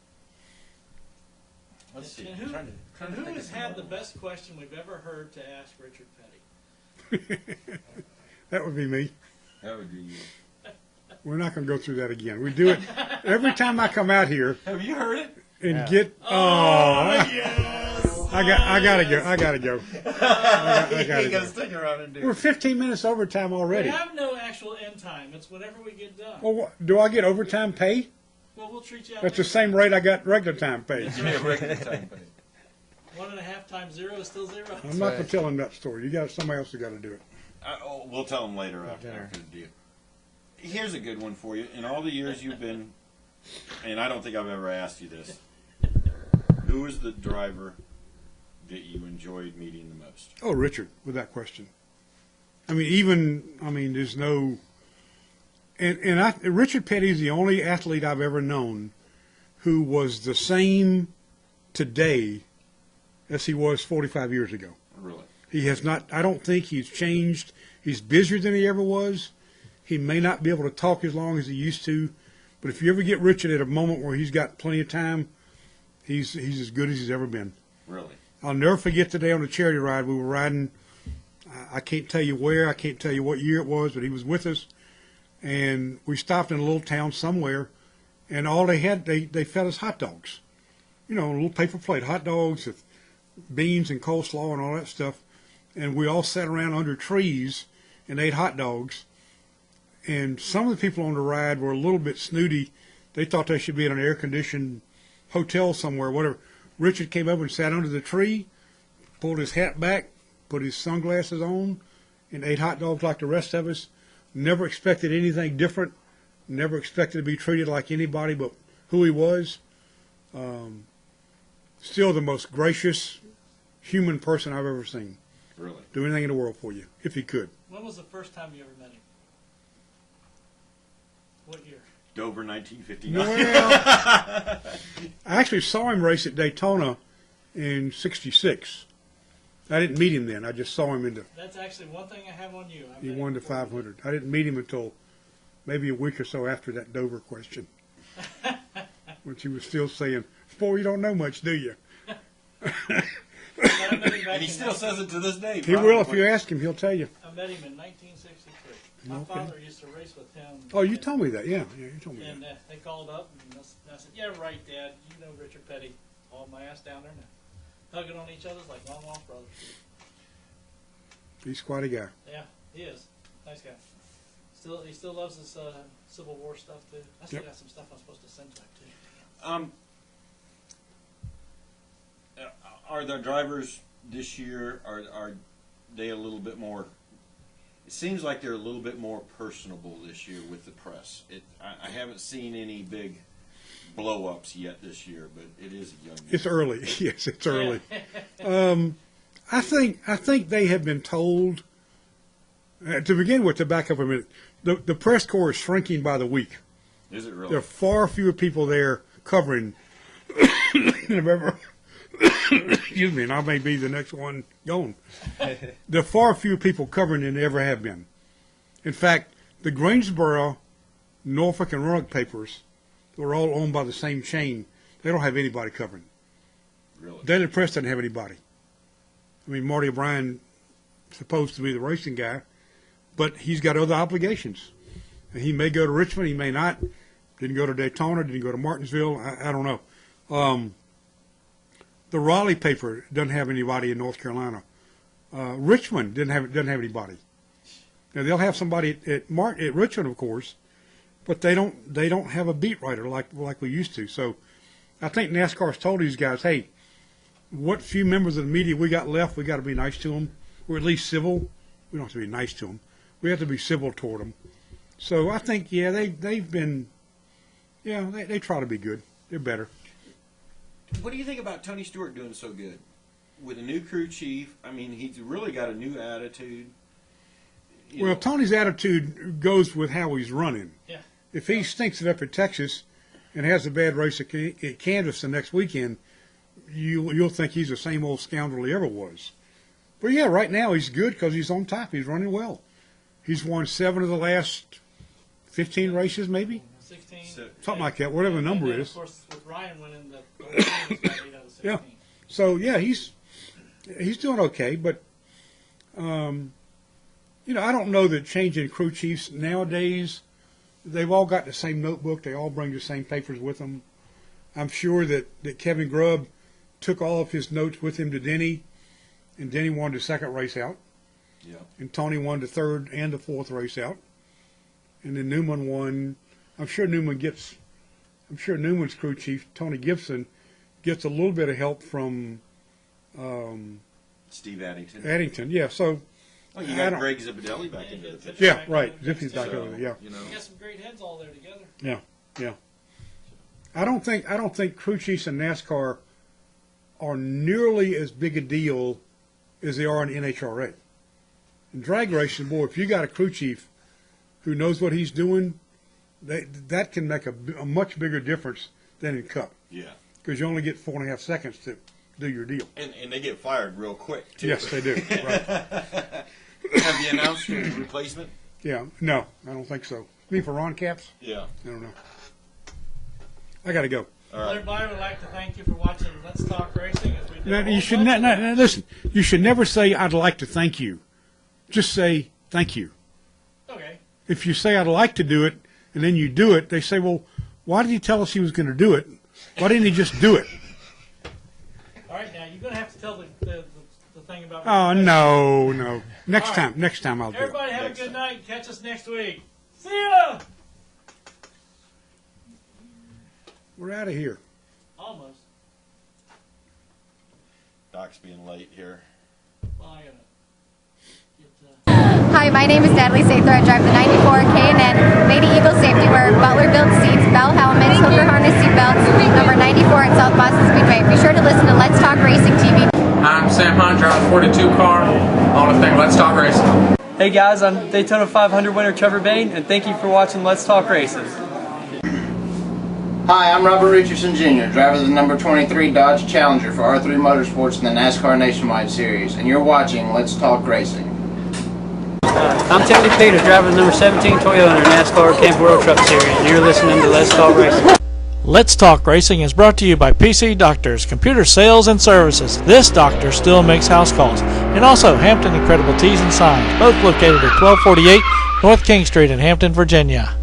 Let's see. And I'm who, trying to and who think has of had some the other best question we've ever heard to ask Richard Petty? That would be me. ones. That would be you. We're not going to go through that again. We do it every time I come out here Have you heard it? and Yeah. get. Yes! I gotta go. I gotta go. I gotta go. Stick around and do We're 15 minutes overtime We already. have no actual end time. It's whatever we get done. Well, do I get overtime pay? Well, we'll treat you out. That's the later. same rate I got regular time pay. Give me a regular time pay. 1.5 times 0 is still 0. I'm not going to tell him that story. You got somebody else who got to do it. We'll tell him later after the deal. Here's a good one for you. In all the years you've been, and I don't think I've ever asked you this, who is the driver that you enjoyed meeting the most? Oh, Richard, with that question. There's no. Richard Petty's the only athlete I've ever known who was the same today as he was 45 years ago. Really? He has not. I don't think he's changed. He's busier than he ever was. He may not be able to talk as long as he used to, but if you ever get Richard at a moment where he's got plenty of time, he's as good as he's ever been. Really? I'll never forget the day on the charity ride. We were riding. I can't tell you where. I can't tell you what year it was, but he was with us, and we stopped in a little town somewhere, and all they had, they fed us hot dogs. You know, a little paper plate, hot dogs with beans and coleslaw and all that stuff. And we all sat around under trees and ate hot dogs. And some of the people on the ride were a little bit snooty. They thought they should be in an air-conditioned hotel somewhere, whatever. Richard came up and sat under the tree, pulled his hat back, put his sunglasses on, and ate hot dogs like the rest of us. Never expected anything different. Never expected to be treated like anybody but who he was. Still the most gracious human person I've ever seen. Really? Do anything in the world for you, if he could. When was the first time you ever met him? What year? Dover, 1959. Well, I actually saw him race at Daytona in '66. I didn't meet him then. I just saw him in the. That's actually one thing I have on you. He won the 500. I didn't meet him until maybe a week or so after that Dover question, when she was still saying, "Boy, you don't know much, do you?" And he still says it to this day. He will if you ask him. He'll tell you. I met him in 1963. My Okay. father used to race with him. Oh, you told me that. Yeah, you told me And that. they called up, and I said, "Yeah, right, Dad. You know Richard Petty. Hauled my ass down there now, hugging on each other like long lost brothers." He's quite a guy. Yeah, he is. Nice guy. He still loves his Civil War stuff too. I still Yep. got some stuff I'm supposed to send to him too. Are the drivers this year, are they a little bit more, it seems like they're a little bit more personable this year with the press. I haven't seen any big blow-ups yet this year, but it is a young year. It's early. Yes, it's early. I think they have been told. To begin with, to back up a minute, the press corps is shrinking by the week. Is it really? There are far fewer people there covering than have ever. Excuse me, and I may be the next one going. There are far fewer people covering than there ever have been. In fact, the Greensboro, Norfolk, and Roanoke papers were all owned by the same chain. They don't have anybody covering. Really? Daily Press doesn't have anybody. I mean, Marty O'Brien is supposed to be the racing guy, but he's got other obligations. He may go to Richmond, he may not. Didn't go to Daytona, didn't go to Martinsville. I don't know. The Raleigh paper doesn't have anybody in North Carolina. Richmond doesn't have anybody. Now they'll have somebody at Richmond, of course, but they don't have a beat writer like we used to. So I think NASCAR's told these guys, hey, what few members of the media we got left, we got to be nice to them, or at least civil. We don't have to be nice to them. We have to be civil toward them. So I think, yeah, they've been, yeah, they try to be good. They're better. What do you think about Tony Stewart doing so good? With a new crew chief, I mean, he's really got a new attitude. You Well, know. Tony's attitude goes with how he's running. Yeah. If he stinks it up at Texas and has a bad race at Kansas the next weekend, you'll think he's the same old scoundrel he ever was. But yeah, right now he's good because he's on top. He's running well. He's won 7 of the last 15 races, maybe 16. something like that. Whatever the number and then, is. Of course, with Ryan winning the whole team, he's got 8 out of 16. Yeah. So yeah, he's doing okay. But I don't know that changing crew chiefs nowadays. They've all got the same notebook. They all bring the same papers with them. I'm sure that Kevin Grubb took all of his notes with him to Denny, and Denny won the 2nd race out. Yeah. And Tony won the 3rd and the 4th race out. And then Newman won. I'm sure Newman's crew chief, Tony Gibson, gets a little bit of help from Steve Addington. Addington. Yeah, so Well, you got Greg Zipadelli back into the picture. yeah, right. Zippy's back over there. Yeah. You know. You got some great heads all there together. Yeah. I don't think crew chiefs in NASCAR are nearly as big a deal as they are in NHRA. In drag racing, boy, if you got a crew chief who knows what he's doing, that can make a much bigger difference than in Cup. Yeah. Because you only get 4.5 seconds to do your deal. And they get fired real quick, too. Yes, they do. Right. Have you announced your replacement? Yeah. No, I don't think so. You mean for Ron Capps? Yeah. I don't know. I got to go. All Well, right. everybody would like to thank you for watching Let's Talk Racing. As we do Now, a you whole should bunch not, of listen. You should never say "I'd like to thank you." Just say "thank you." Okay. If you say "I'd like to do it" and then you do it, they say, "Well, why did he tell us he was going to do it? Why didn't he just do it?" All right, now you're going to have to tell the thing about. Oh no. Next All right. time I'll do it. Everybody have Next a good time. night. Catch us next week. See ya. We're out of here. Almost. Doc's being late here. Well, I gotta get. Hi, my name is Natalie Sather. I drive the 94 K&N Lady Eagle Safety where Butler built seats, bell helmets, hooker harness seat belts, number 94 at South Boston Speedway. Be sure to listen to Let's Talk Racing TV. I'm Sam Hunt, driving 42 car on the thing Let's Talk Racing. Hey guys, I'm Daytona 500 winner Trevor Bain, and thank you for watching Let's Talk Racing. Hi, I'm Robert Richardson Jr., driver of the number 23 Dodge Challenger for R3 Motorsports in the NASCAR Nationwide Series, and you're watching Let's Talk Racing. I'm Tony Peter, driver of the number 17 Toyota NASCAR Camp World Truck Series, and you're listening to Let's Talk Racing. Let's Talk Racing is brought to you by PC Doctors, Computer Sales and Services. This doctor still makes house calls. And also Hampton Incredible Tees and Signs, both located at 1248 North King Street in Hampton, Virginia.